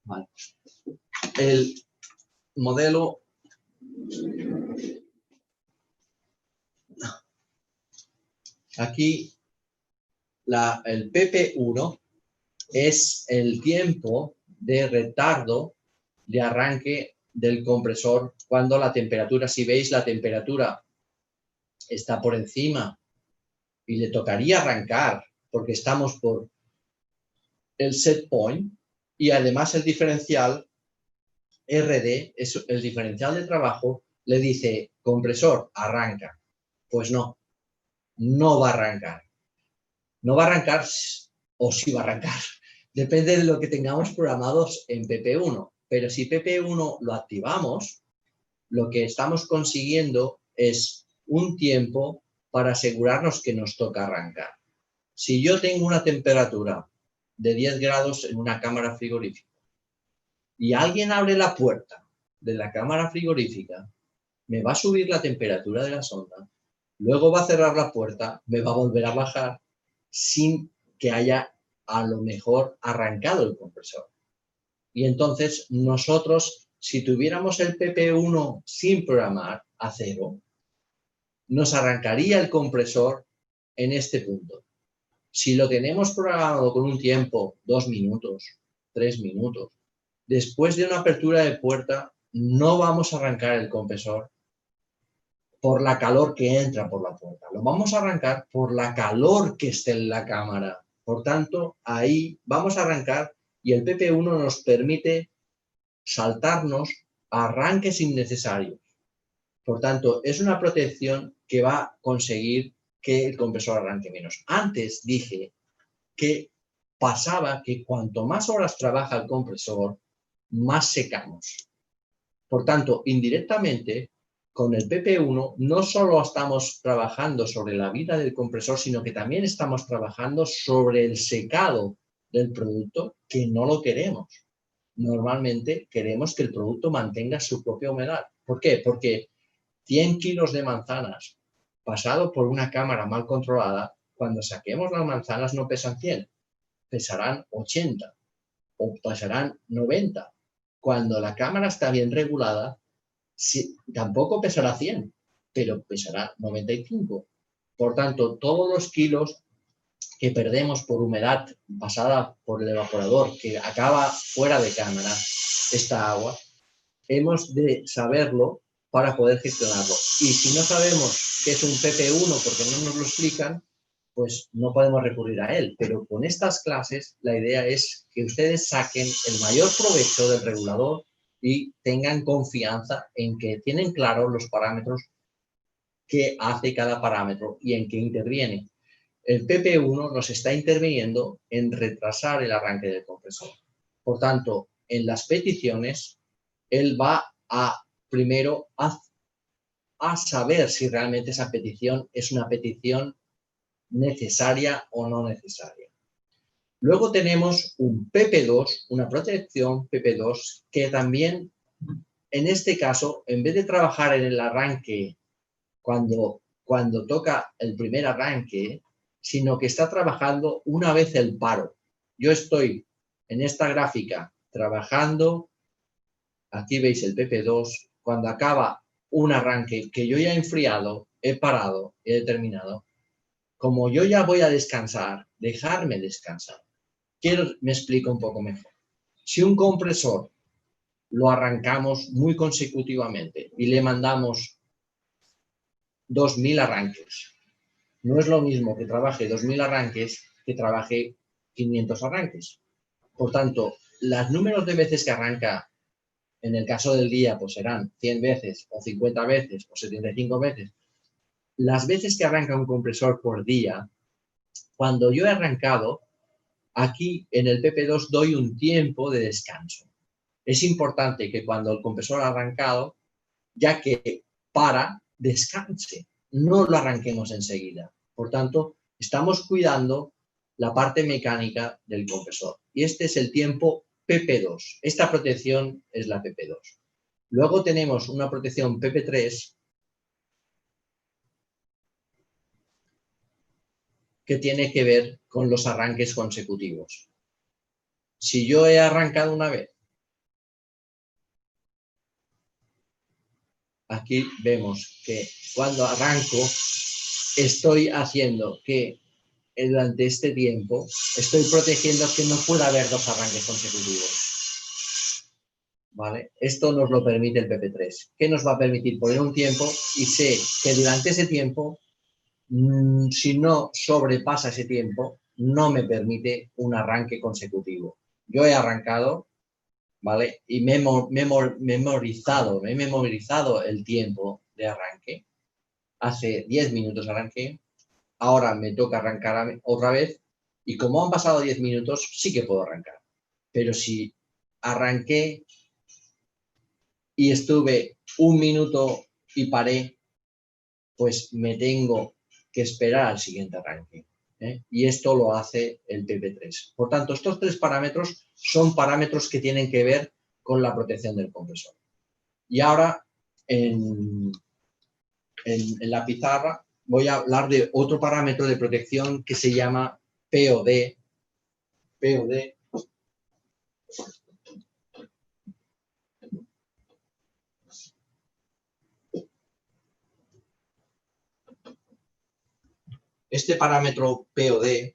Vale. El modelo aquí, el PP1 es el tiempo de retardo de arranque del compresor cuando la temperatura, si veis la temperatura está por encima y le tocaría arrancar porque estamos por el set point y además el diferencial RD, es el diferencial de trabajo, le dice compresor, arranca. Pues no, no va a arrancar. No va a arrancar o sí va a arrancar. Depende de lo que tengamos programados en PP1. Pero si PP1 lo activamos, lo que estamos consiguiendo es un tiempo para asegurarnos que nos toca arrancar. Si yo tengo una temperatura de 10 grados en una cámara frigorífica y alguien abre la puerta de la cámara frigorífica, me va a subir la temperatura de la sonda, luego va a cerrar la puerta, me va a volver a bajar sin que haya a lo mejor arrancado el compresor. Y entonces nosotros, si tuviéramos el PP1 sin programar a 0, nos arrancaría el compresor en este punto. Si lo tenemos programado con un tiempo, 2 minutos, 3 minutos, después de una apertura de puerta, no vamos a arrancar el compresor por la calor que entra por la puerta. Lo vamos a arrancar por la calor que esté en la cámara. Por tanto, ahí vamos a arrancar y el PP1 nos permite saltarnos arranques innecesarios. Por tanto, es una protección que va a conseguir que el compresor arranque menos. Antes dije que pasaba que cuanto más horas trabaja el compresor, más secamos. Por tanto, indirectamente, con el PP1 no solo estamos trabajando sobre la vida del compresor, sino que también estamos trabajando sobre el secado del producto, que no lo queremos. Normalmente queremos que el producto mantenga su propia humedad. ¿Por qué? Porque 100 kilos de manzanas pasado por una cámara mal controlada, cuando saquemos las manzanas no pesan 100, pesarán 80 o pesarán 90. Cuando la cámara está bien regulada, tampoco pesará 100, pero pesará 95. Por tanto, todos los kilos que perdemos por humedad pasada por el evaporador, que acaba fuera de cámara, esta agua, hemos de saberlo para poder gestionarlo. Y si no sabemos qué es un PP1 porque no nos lo explican, pues no podemos recurrir a él. Pero con estas clases la idea es que ustedes saquen el mayor provecho del regulador y tengan confianza en que tienen claros los parámetros que hace cada parámetro y en qué interviene. El PP1 nos está interviniendo en retrasar el arranque del compresor. Por tanto, en las peticiones, él va a primero a saber si realmente esa petición es una petición necesaria o no necesaria. Luego tenemos un PP2, una protección PP2, que también, en este caso, en vez de trabajar en el arranque cuando toca el primer arranque, sino que está trabajando una vez el paro. Yo estoy en esta gráfica trabajando, aquí veis el PP2, cuando acaba un arranque que yo ya he enfriado, he parado, he determinado, como yo ya voy a descansar, dejarme descansar. Me explico un poco mejor. Si un compresor lo arrancamos muy consecutivamente y le mandamos 2000 arranques, no es lo mismo que trabaje 2000 arranques que trabaje 500 arranques. Por tanto, los números de veces que arranca, en el caso del día, pues serán 100 veces o 50 veces o 75 veces. Las veces que arranca un compresor por día, cuando yo he arrancado, aquí en el PP2 doy un tiempo de descanso. Es importante que cuando el compresor ha arrancado, ya que para, descanse. No lo arranquemos enseguida. Por tanto, estamos cuidando la parte mecánica del compresor. Y este es el tiempo PP2. Esta protección es la PP2. Luego tenemos una protección PP3 que tiene que ver con los arranques consecutivos. Si yo he arrancado una vez, aquí vemos que cuando arranco estoy haciendo que durante este tiempo estoy protegiendo que no pueda haber dos arranques consecutivos. ¿Vale? Esto nos lo permite el PP3. ¿Qué nos va a permitir? Poner un tiempo y sé que durante ese tiempo, si no sobrepasa ese tiempo, no me permite un arranque consecutivo. Yo he arrancado, ¿vale? Y me he memorizado el tiempo de arranque. Hace 10 minutos arranqué, ahora me toca arrancar otra vez y como han pasado 10 minutos sí que puedo arrancar. Pero si arranqué y estuve un minuto y paré, pues me tengo que esperar al siguiente arranque. Y esto lo hace el PP3. Por tanto, estos tres parámetros son parámetros que tienen que ver con la protección del compresor. Y ahora, en la pizarra, voy a hablar de otro parámetro de protección que se llama POD. POD. Este parámetro POD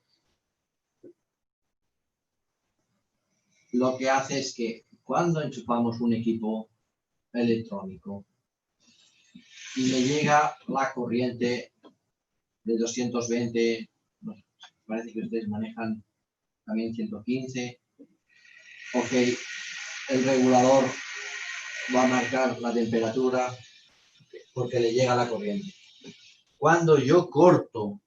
lo que hace es que cuando enchufamos un equipo electrónico y me llega la corriente de 220, parece que ustedes manejan también 115, ok, el regulador va a marcar la temperatura porque le llega la corriente. Cuando yo corto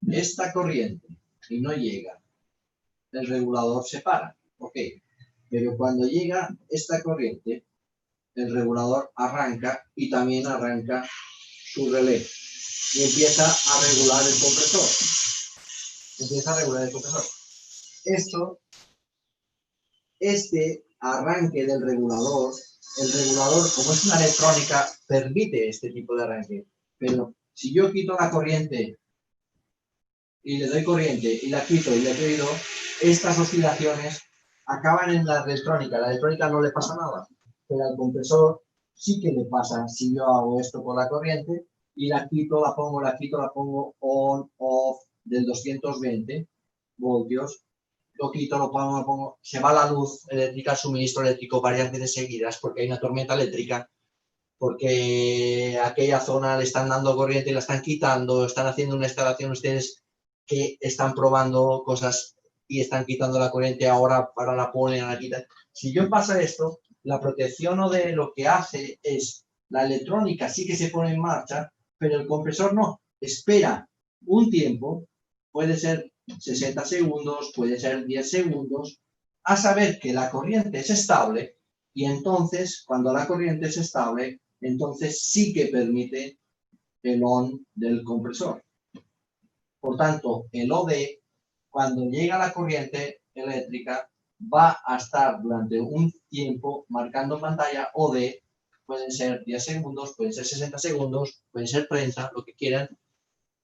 esta corriente y no llega, el regulador se para, ok, pero cuando llega esta corriente, el regulador arranca y también arranca su relé y empieza a regular el compresor. Este arranque del regulador, el regulador, como es una electrónica, permite este tipo de arranque. Pero si yo quito la corriente y le doy corriente y la quito y le doy, estas oscilaciones acaban en la electrónica. A la electrónica no le pasa nada, pero al compresor sí que le pasa si yo hago esto con la corriente y la quito, la pongo on, off del 220 voltios, lo quito, lo pongo, se va la luz eléctrica, el suministro eléctrico varias veces seguidas porque hay una tormenta eléctrica, porque a aquella zona le están dando corriente y la están quitando, están haciendo una instalación ustedes que están probando cosas y están quitando la corriente ahora, para la ponen, la quitan. Si yo pasa esto, la protección o de lo que hace es, la electrónica sí que se pone en marcha, pero el compresor no, espera un tiempo, puede ser 60 segundos, puede ser 10 segundos, a saber que la corriente es estable y entonces, cuando la corriente es estable, entonces sí que permite el on del compresor. Por tanto, el OD, cuando llega la corriente eléctrica, va a estar durante un tiempo marcando en pantalla OD, pueden ser 10 segundos, pueden ser 60 segundos, pueden ser 30, lo que quieran,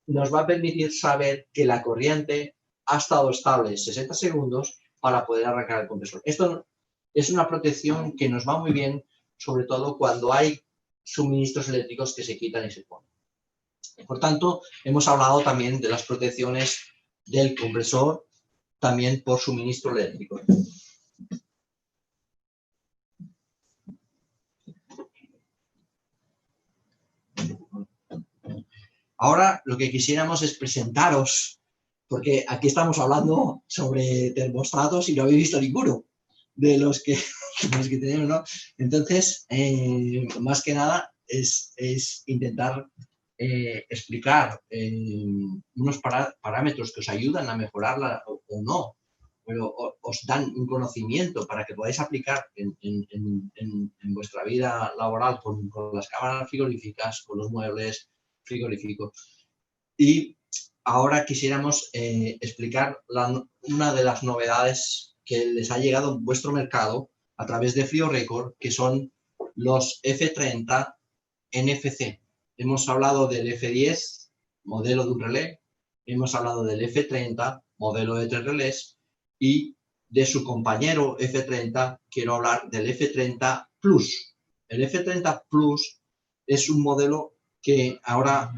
nos va a permitir saber que la corriente ha estado estable 60 segundos para poder arrancar el compresor. Esto es una protección que nos va muy bien, sobre todo cuando hay suministros eléctricos que se quitan y se ponen. Por tanto, hemos hablado también de las protecciones del compresor, también por suministro eléctrico. Ahora lo que quisiéramos es presentaros, porque aquí estamos hablando sobre termostatos y no habéis visto ninguno de los que tenemos, ¿no? Entonces, más que nada es intentar explicar unos parámetros que os ayudan a mejorarla o no, pero os dan un conocimiento para que podáis aplicar en vuestra vida laboral con las cámaras frigoríficas, con los muebles frigoríficos. Y ahora quisiéramos explicar una de las novedades que les ha llegado en vuestro mercado a través de Frio Record, que son los F30 NFC. Hemos hablado del F10, modelo de un relé, hemos hablado del F30, modelo de 3 relés, y de su compañero F30 quiero hablar del F30 Plus. El F30 Plus es un modelo que ahora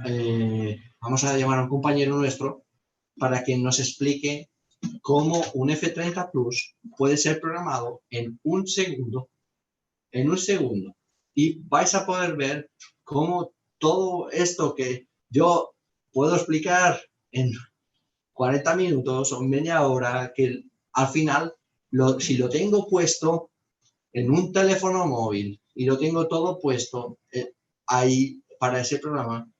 vamos a llamar a un compañero nuestro para que nos explique cómo un F30 Plus puede ser programado en un segundo. Y vais a poder ver cómo todo esto que yo puedo explicar en 40 minutos o media hora, que al final, si lo tengo puesto en un teléfono móvil y lo tengo todo puesto ahí para ese programa,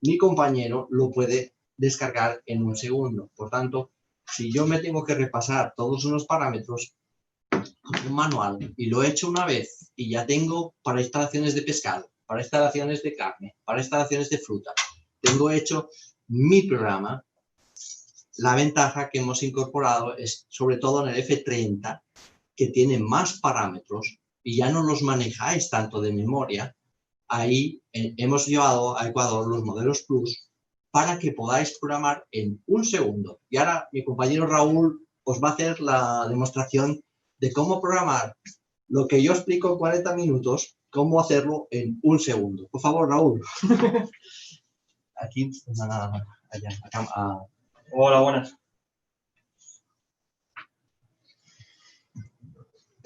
mi compañero lo puede descargar en un segundo. Por tanto, si yo me tengo que repasar todos unos parámetros con un manual y lo he hecho una vez y ya tengo para instalaciones de pescado, para instalaciones de carne, para instalaciones de fruta, tengo hecho mi programa. La ventaja que hemos incorporado es sobre todo en el F30, que tiene más parámetros y ya no los manejáis tanto de memoria. Ahí hemos llevado a Ecuador los modelos Plus para que podáis programar en un segundo. Y ahora mi compañero Raúl os va a hacer la demostración de cómo programar lo que yo explico en 40 minutos, cómo hacerlo en un segundo. Por favor, Raúl. Aquí, allá, acá, Hola, buenas.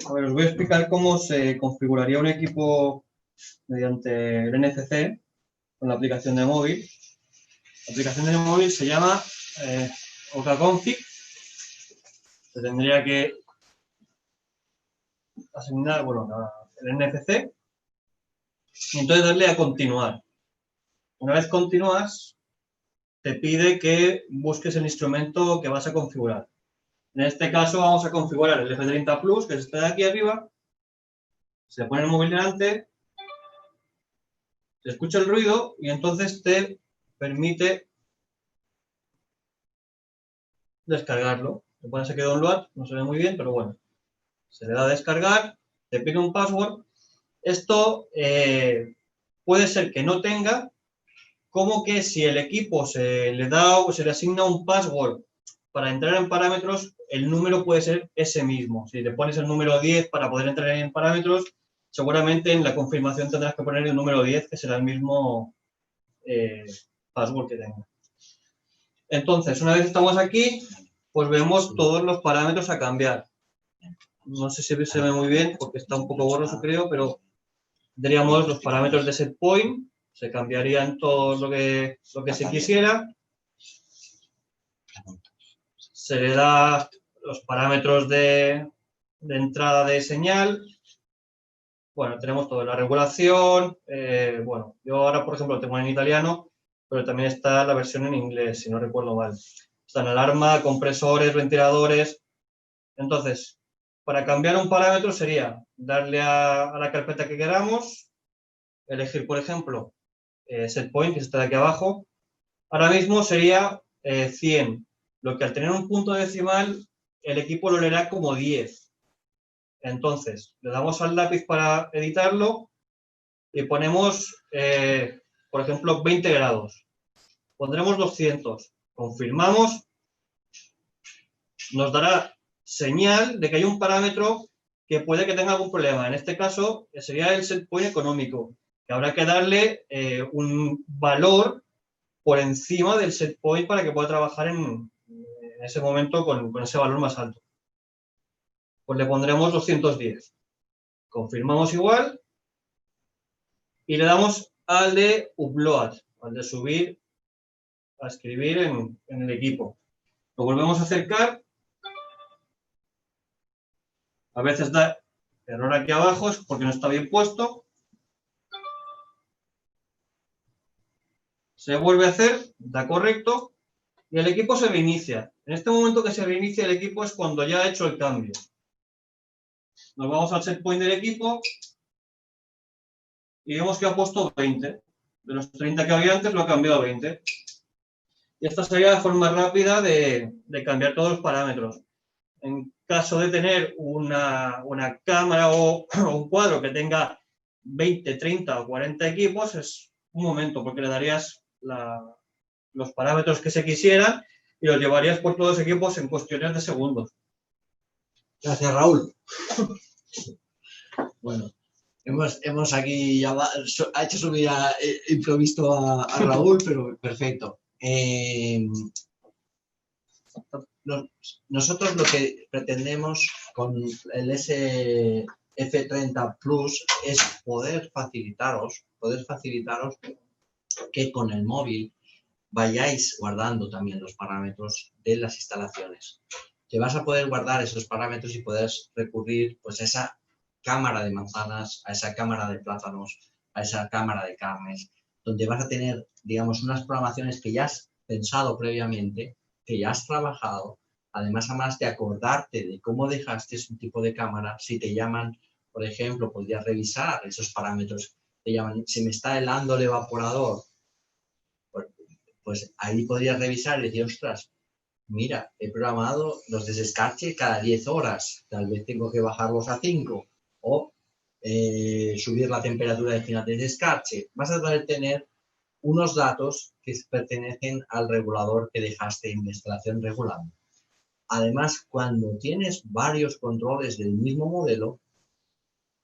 A ver, os voy a explicar cómo se configuraría un equipo mediante el NFC con la aplicación de móvil. La aplicación de móvil se llama OKConfig. Se tendría que asignar, bueno, el NFC y entonces darle a continuar. Una vez continúas, te pide que busques el instrumento que vas a configurar. En este caso vamos a configurar el F30 Plus, que es este de aquí arriba. Se pone el móvil delante, se escucha el ruido y entonces te permite descargarlo. Se pone que download, no se ve muy bien, pero bueno. Se le da a descargar, te pide un password. Esto puede ser que no tenga, como que si el equipo se le da o se le asigna un password para entrar en parámetros, el número puede ser ese mismo. Si le pones el número 10 para poder entrar en parámetros, seguramente en la confirmación tendrás que poner el número 10, que será el mismo password que tenga. Entonces, una vez estamos aquí, pues vemos todos los parámetros a cambiar. No sé si se ve muy bien porque está un poco borroso, creo, pero tendríamos los parámetros de set point, se cambiarían todo lo que se quisiera. Se le da los parámetros de entrada de señal. Bueno, tenemos toda la regulación. Bueno, yo ahora, por ejemplo, lo tengo en italiano, pero también está la versión en inglés, si no recuerdo mal. Están alarma, compresores, ventiladores. Entonces, para cambiar un parámetro sería darle a la carpeta que queramos, elegir, por ejemplo, set point, que está de aquí abajo. Ahora mismo sería 100, lo que al tener un punto decimal, el equipo lo leerá como 10. Entonces, le damos al lápiz para editarlo y ponemos, por ejemplo, 20 grados. Pondremos 200. Confirmamos. Nos dará señal de que hay un parámetro que puede que tenga algún problema. En este caso, sería el set point económico, que habrá que darle un valor por encima del set point para que pueda trabajar en ese momento con ese valor más alto. Pues le pondremos 210. Confirmamos igual y le damos al de upload, al de subir a escribir en el equipo. Lo volvemos a acercar. A veces da error aquí abajo, es porque no está bien puesto. Se vuelve a hacer, da correcto, y el equipo se reinicia. En este momento que se reinicia el equipo es cuando ya ha hecho el cambio. Nos vamos al set point del equipo y vemos que ha puesto 20. De los 30 que había antes lo ha cambiado a 20. Y esta sería la forma rápida de cambiar todos los parámetros. En caso de tener una cámara o un cuadro que tenga 20, 30 o 40 equipos, es un momento, porque le darías los parámetros que se quisieran y los llevarías por todos los equipos en cuestiones de segundos. Gracias, Raúl. Bueno, hemos aquí ya ha hecho subir improvisto a Raúl, pero perfecto. Nosotros lo que pretendemos con el SF30 Plus es poder facilitaros que con el móvil vayáis guardando también los parámetros de las instalaciones. Que vas a poder guardar esos parámetros y puedes recurrir pues, a esa cámara de manzanas, a esa cámara de plátanos, a esa cámara de carnes, donde vas a tener, digamos, unas programaciones que ya has pensado previamente, que ya has trabajado, además de acordarte de cómo dejaste un tipo de cámara. Si te llaman, por ejemplo, podrías revisar esos parámetros. Te llaman, si me está helando el evaporador, pues ahí podrías revisar y decir, ostras, mira, he programado los de descarche cada 10 horas, tal vez tengo que bajarlos a 5 o subir la temperatura de final de descarche. Vas a poder tener unos datos que pertenecen al regulador que dejaste en la instalación regulando. Además, cuando tienes varios controles del mismo modelo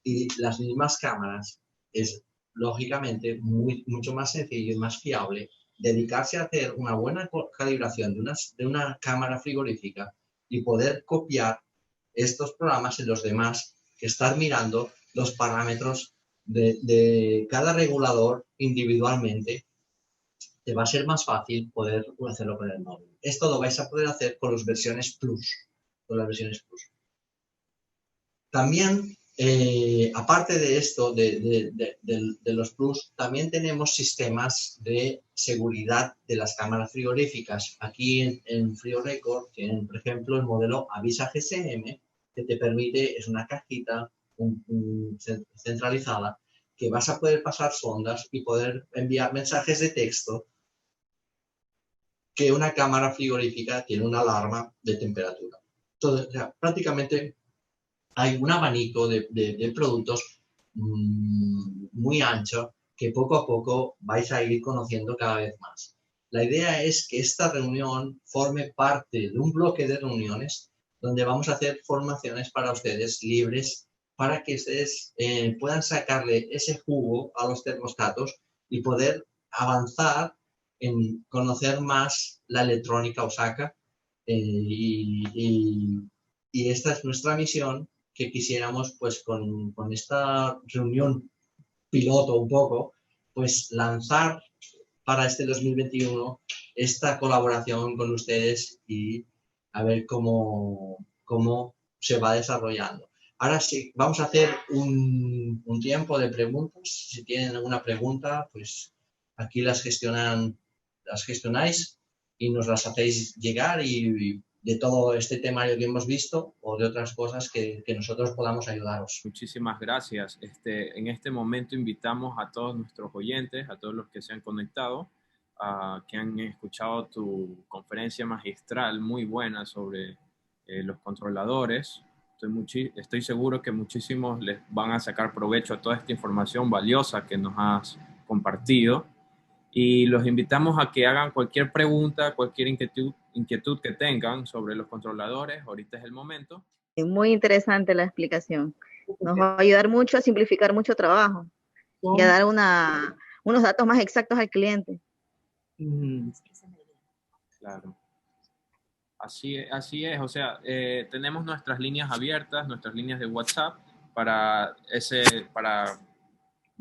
y las mismas cámaras, es lógicamente mucho más sencillo y más fiable dedicarse a hacer una buena calibración de una cámara frigorífica y poder copiar estos programas en los demás, que estar mirando los parámetros de cada regulador individualmente. Te va a ser más fácil poder hacerlo con el móvil. Esto lo vais a poder hacer con las versiones Plus. También, aparte de esto, de los Plus, también tenemos sistemas de seguridad de las cámaras frigoríficas. Aquí en FrioRecord tienen, por ejemplo, el modelo Avisa GSM, que te permite, es una cajita centralizada, que vas a poder pasar sondas y poder enviar mensajes de texto que una cámara frigorífica tiene una alarma de temperatura. Entonces, o sea, prácticamente hay un abanico de productos muy ancho que poco a poco vais a ir conociendo cada vez más. La idea es que esta reunión forme parte de un bloque de reuniones donde vamos a hacer formaciones para ustedes libres para que ustedes puedan sacarle ese jugo a los termostatos y poder avanzar en conocer más la electrónica Osaka y esta es nuestra misión, que quisiéramos pues con esta reunión piloto un poco, pues lanzar para este 2021 esta colaboración con ustedes y a ver cómo se va desarrollando. Ahora sí, vamos a hacer un tiempo de preguntas. Si tienen alguna pregunta, pues aquí las gestionáis y nos las hacéis llegar y de todo este temario que hemos visto o de otras cosas que nosotros podamos ayudaros. Muchísimas gracias. En este momento invitamos a todos nuestros oyentes, a todos los que se han conectado, que han escuchado tu conferencia magistral muy buena sobre los controladores. Estoy seguro que muchísimos les van a sacar provecho a toda esta información valiosa que nos has compartido. Y los invitamos a que hagan cualquier pregunta, cualquier inquietud que tengan sobre los controladores. Ahorita es el momento. Muy interesante la explicación. Nos va a ayudar mucho a simplificar mucho trabajo y a dar unos datos más exactos al cliente. Claro. Así es. O sea, tenemos nuestras líneas abiertas, nuestras líneas de WhatsApp para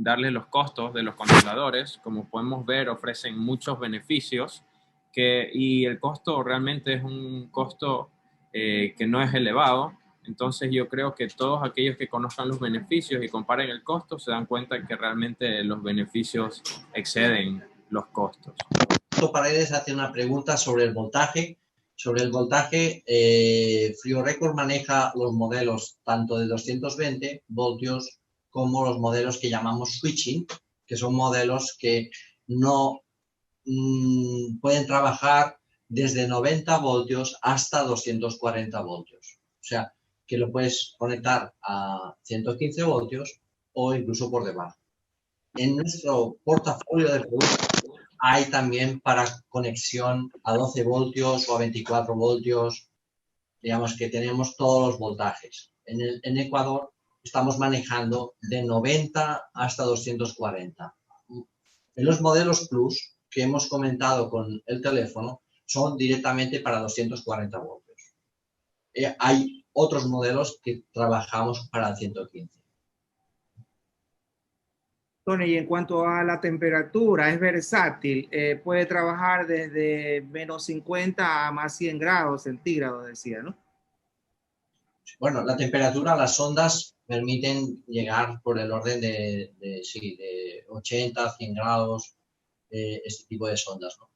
darles los costos de los controladores. Como podemos ver, ofrecen muchos beneficios y el costo realmente es un costo que no es elevado. Entonces yo creo que todos aquellos que conozcan los beneficios y comparen el costo se dan cuenta que realmente los beneficios exceden los costos. Paredes hace una pregunta sobre el voltaje. Sobre el voltaje, FrioRecord maneja los modelos tanto de 220 voltios como los modelos que llamamos switching, que son modelos que no pueden trabajar desde 90 voltios hasta 240 voltios. O sea, que lo puedes conectar a 115 voltios o incluso por debajo. En nuestro portafolio de productos hay también para conexión a 12 voltios o a 24 voltios. Digamos que tenemos todos los voltajes. En Ecuador estamos manejando de 90 hasta 240. En los modelos Plus que hemos comentado con el teléfono son directamente para 240 voltios. Hay otros modelos que trabajamos para 115. Tony, y en cuanto a la temperatura, es versátil, puede trabajar desde menos 50 a más 100 grados centígrados, decía, ¿no? Bueno, la temperatura, las ondas permiten llegar por el orden de 80 a 100 grados, este tipo de sondas, ¿no?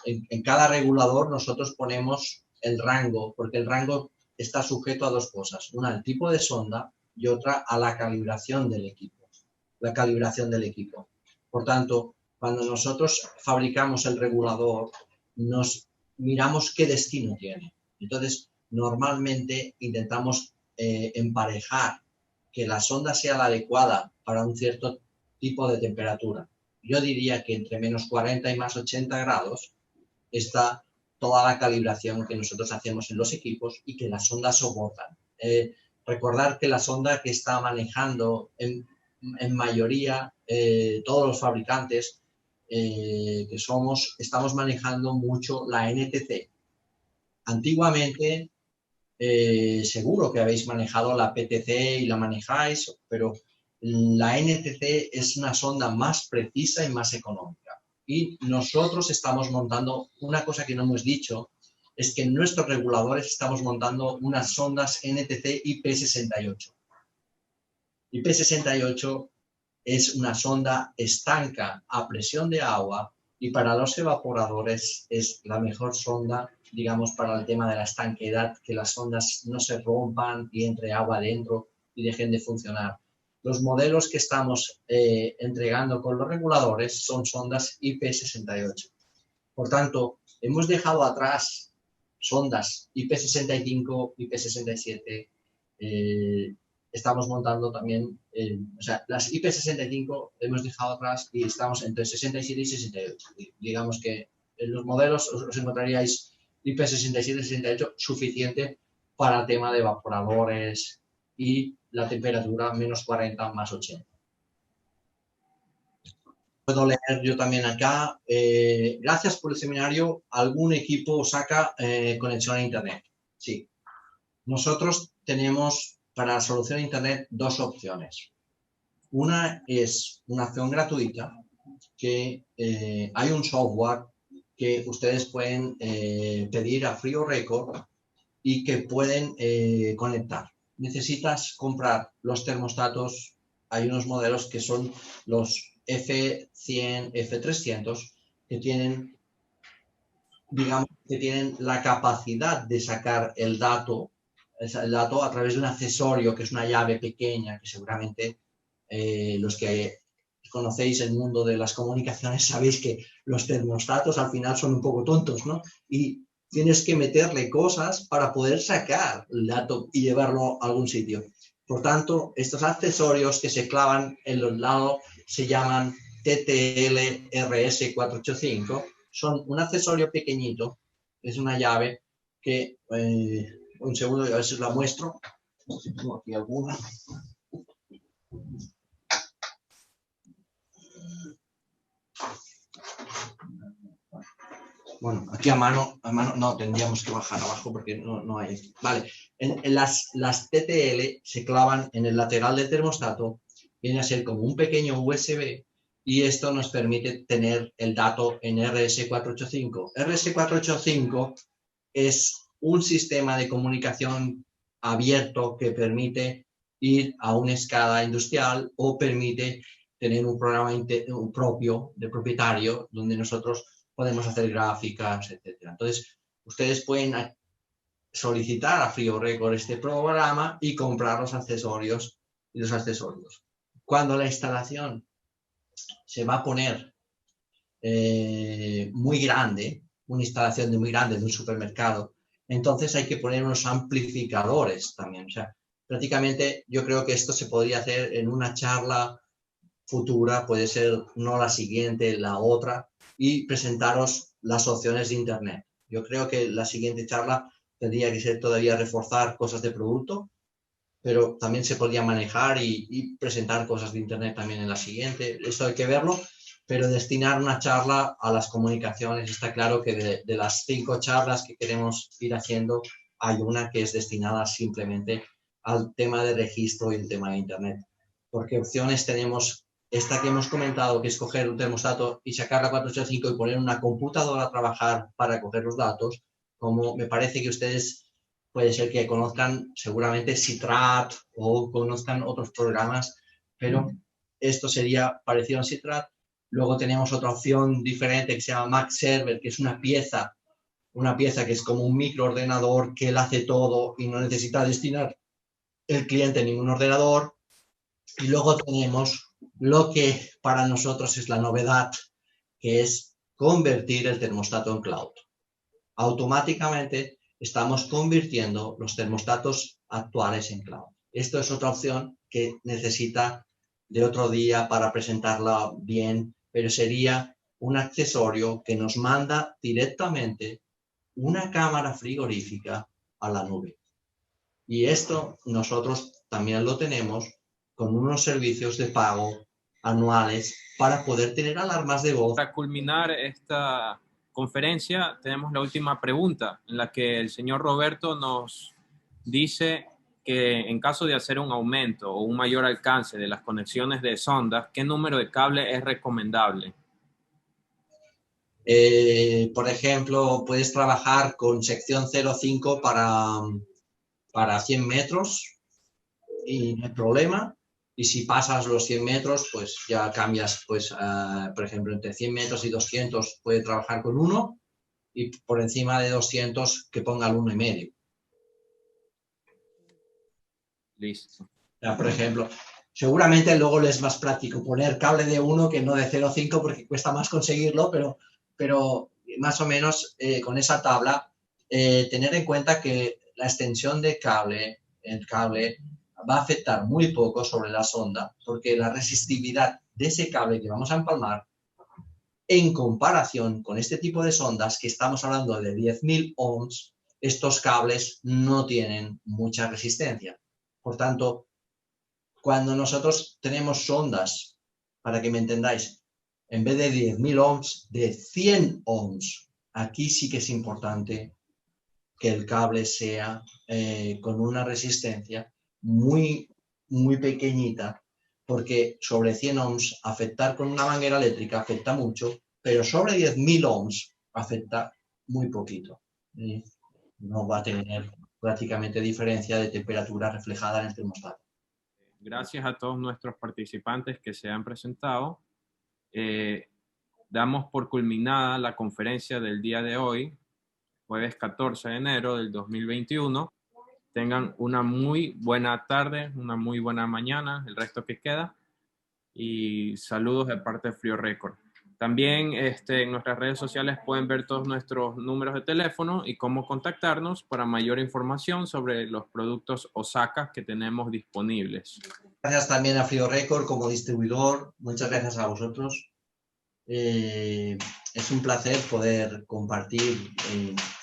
En cada regulador nosotros ponemos el rango, porque el rango está sujeto a dos cosas. Una, al tipo de sonda y otra, a la calibración del equipo. Por tanto, cuando nosotros fabricamos el regulador, nos miramos qué destino tiene. Entonces, normalmente intentamos emparejar que la sonda sea la adecuada para un cierto tipo de temperatura. Yo diría que entre menos 40 y más 80 grados está toda la calibración que nosotros hacemos en los equipos y que las sondas soportan. Recordar que la sonda que está manejando en mayoría todos los fabricantes estamos manejando mucho la NTC. Antiguamente, seguro que habéis manejado la PTC y la manejáis, pero la NTC es una sonda más precisa y más económica. Y nosotros estamos montando, una cosa que no hemos dicho, es que en nuestros reguladores estamos montando unas sondas NTC IP68. IP68 es una sonda estanca a presión de agua y para los evaporadores es la mejor sonda, digamos, para el tema de la estanqueidad, que las sondas no se rompan y entre agua dentro y dejen de funcionar. Los modelos que estamos entregando con los reguladores son sondas IP68. Por tanto, hemos dejado atrás sondas IP65, IP67, estamos montando también, o sea, las IP65 hemos dejado atrás y estamos entre 67 y 68. Digamos que en los modelos os encontraríais IP67 y 68 suficiente para el tema de evaporadores y la temperatura menos 40 más 80. Puedo leer yo también acá. Gracias por el seminario. ¿Algún equipo saca conexión a Internet? Sí. Nosotros tenemos para la solución a Internet dos opciones. Una es una opción gratuita, que hay un software que ustedes pueden pedir a FreeORecord y que pueden conectar. Necesitas comprar los termostatos. Hay unos modelos que son los F100, F300, que tienen, digamos, que tienen la capacidad de sacar el dato a través de un accesorio que es una llave pequeña, que seguramente los que conocéis el mundo de las comunicaciones sabéis que los termostatos al final son un poco tontos, ¿no? Y tienes que meterle cosas para poder sacar el dato y llevarlo a algún sitio. Por tanto, estos accesorios que se clavan en los lados se llaman TTL RS485. Son un accesorio pequeñito, es una llave que, un segundo, a ver si os la muestro. Tengo aquí alguna. Bueno, aquí a mano no, tendríamos que bajar abajo porque no hay. Vale, las TTL se clavan en el lateral del termostato, viene a ser como un pequeño USB y esto nos permite tener el dato en RS485. RS485 es un sistema de comunicación abierto que permite ir a una escala industrial o permite tener un programa propio de propietario donde nosotros podemos hacer gráficas, etc. Entonces, ustedes pueden solicitar a FreeORecord este programa y comprar los accesorios y los accesorios. Cuando la instalación se va a poner muy grande, una instalación muy grande de un supermercado, entonces hay que poner unos amplificadores también. O sea, prácticamente yo creo que esto se podría hacer en una charla futura, puede ser no la siguiente, la otra, y presentaros las opciones de Internet. Yo creo que la siguiente charla tendría que ser todavía reforzar cosas de producto, pero también se podría manejar y presentar cosas de Internet también en la siguiente. Esto hay que verlo, pero destinar una charla a las comunicaciones, está claro que de las 5 charlas que queremos ir haciendo, hay una que es destinada simplemente al tema de registro y el tema de Internet. Porque opciones tenemos esta que hemos comentado, que es coger un termostato y sacar la 485 y poner una computadora a trabajar para coger los datos, como me parece que ustedes puede ser que conozcan seguramente Citrat o conozcan otros programas, pero esto sería parecido a Citrat. Luego tenemos otra opción diferente que se llama Mac Server, que es una pieza que es como un microordenador que él hace todo y no necesita destinar el cliente a ningún ordenador. Y luego tenemos lo que para nosotros es la novedad, que es convertir el termostato en cloud. Automáticamente estamos convirtiendo los termostatos actuales en cloud. Esto es otra opción que necesita de otro día para presentarla bien, pero sería un accesorio que nos manda directamente una cámara frigorífica a la nube. Y esto nosotros también lo tenemos con unos servicios de pago anuales para poder tener alarmas de voz. Para culminar esta conferencia, tenemos la última pregunta en la que el señor Roberto nos dice que en caso de hacer un aumento o un mayor alcance de las conexiones de sondas, ¿qué número de cable es recomendable? Por ejemplo, puedes trabajar con sección 0,5 para 100 metros y no hay problema. Y si pasas los 100 metros, pues ya cambias, pues, por ejemplo, entre 100 metros y 200 puede trabajar con 1 y por encima de 200 que ponga el 1,5. Listo. Ya, por ejemplo, seguramente luego les es más práctico poner cable de 1 que no de 0,5 porque cuesta más conseguirlo, pero más o menos con esa tabla, tener en cuenta que la extensión de el cable va a afectar muy poco sobre la sonda, porque la resistividad de ese cable que vamos a empalmar, en comparación con este tipo de sondas que estamos hablando de 10.000 ohms, estos cables no tienen mucha resistencia. Por tanto, cuando nosotros tenemos sondas, para que me entendáis, en vez de 10.000 ohms, de 100 ohms, aquí sí que es importante que el cable sea con una resistencia muy, muy pequeñita, porque sobre 100 ohms afectar con una manguera eléctrica afecta mucho, pero sobre 10.000 ohms afecta muy poquito. No va a tener prácticamente diferencia de temperatura reflejada en el termostato. Gracias a todos nuestros participantes que se han presentado. Damos por culminada la conferencia del día de hoy, jueves 14 de enero del 2021. Tengan una muy buena tarde, una muy buena mañana, el resto que queda. Y saludos de parte de Frío Record. También en nuestras redes sociales pueden ver todos nuestros números de teléfono y cómo contactarnos para mayor información sobre los productos Osaka que tenemos disponibles. Gracias también a Frío Record como distribuidor. Muchas gracias a vosotros. Es un placer poder compartir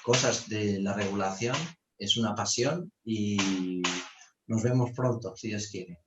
cosas de la regulación. Es una pasión y nos vemos pronto, si Dios quiere.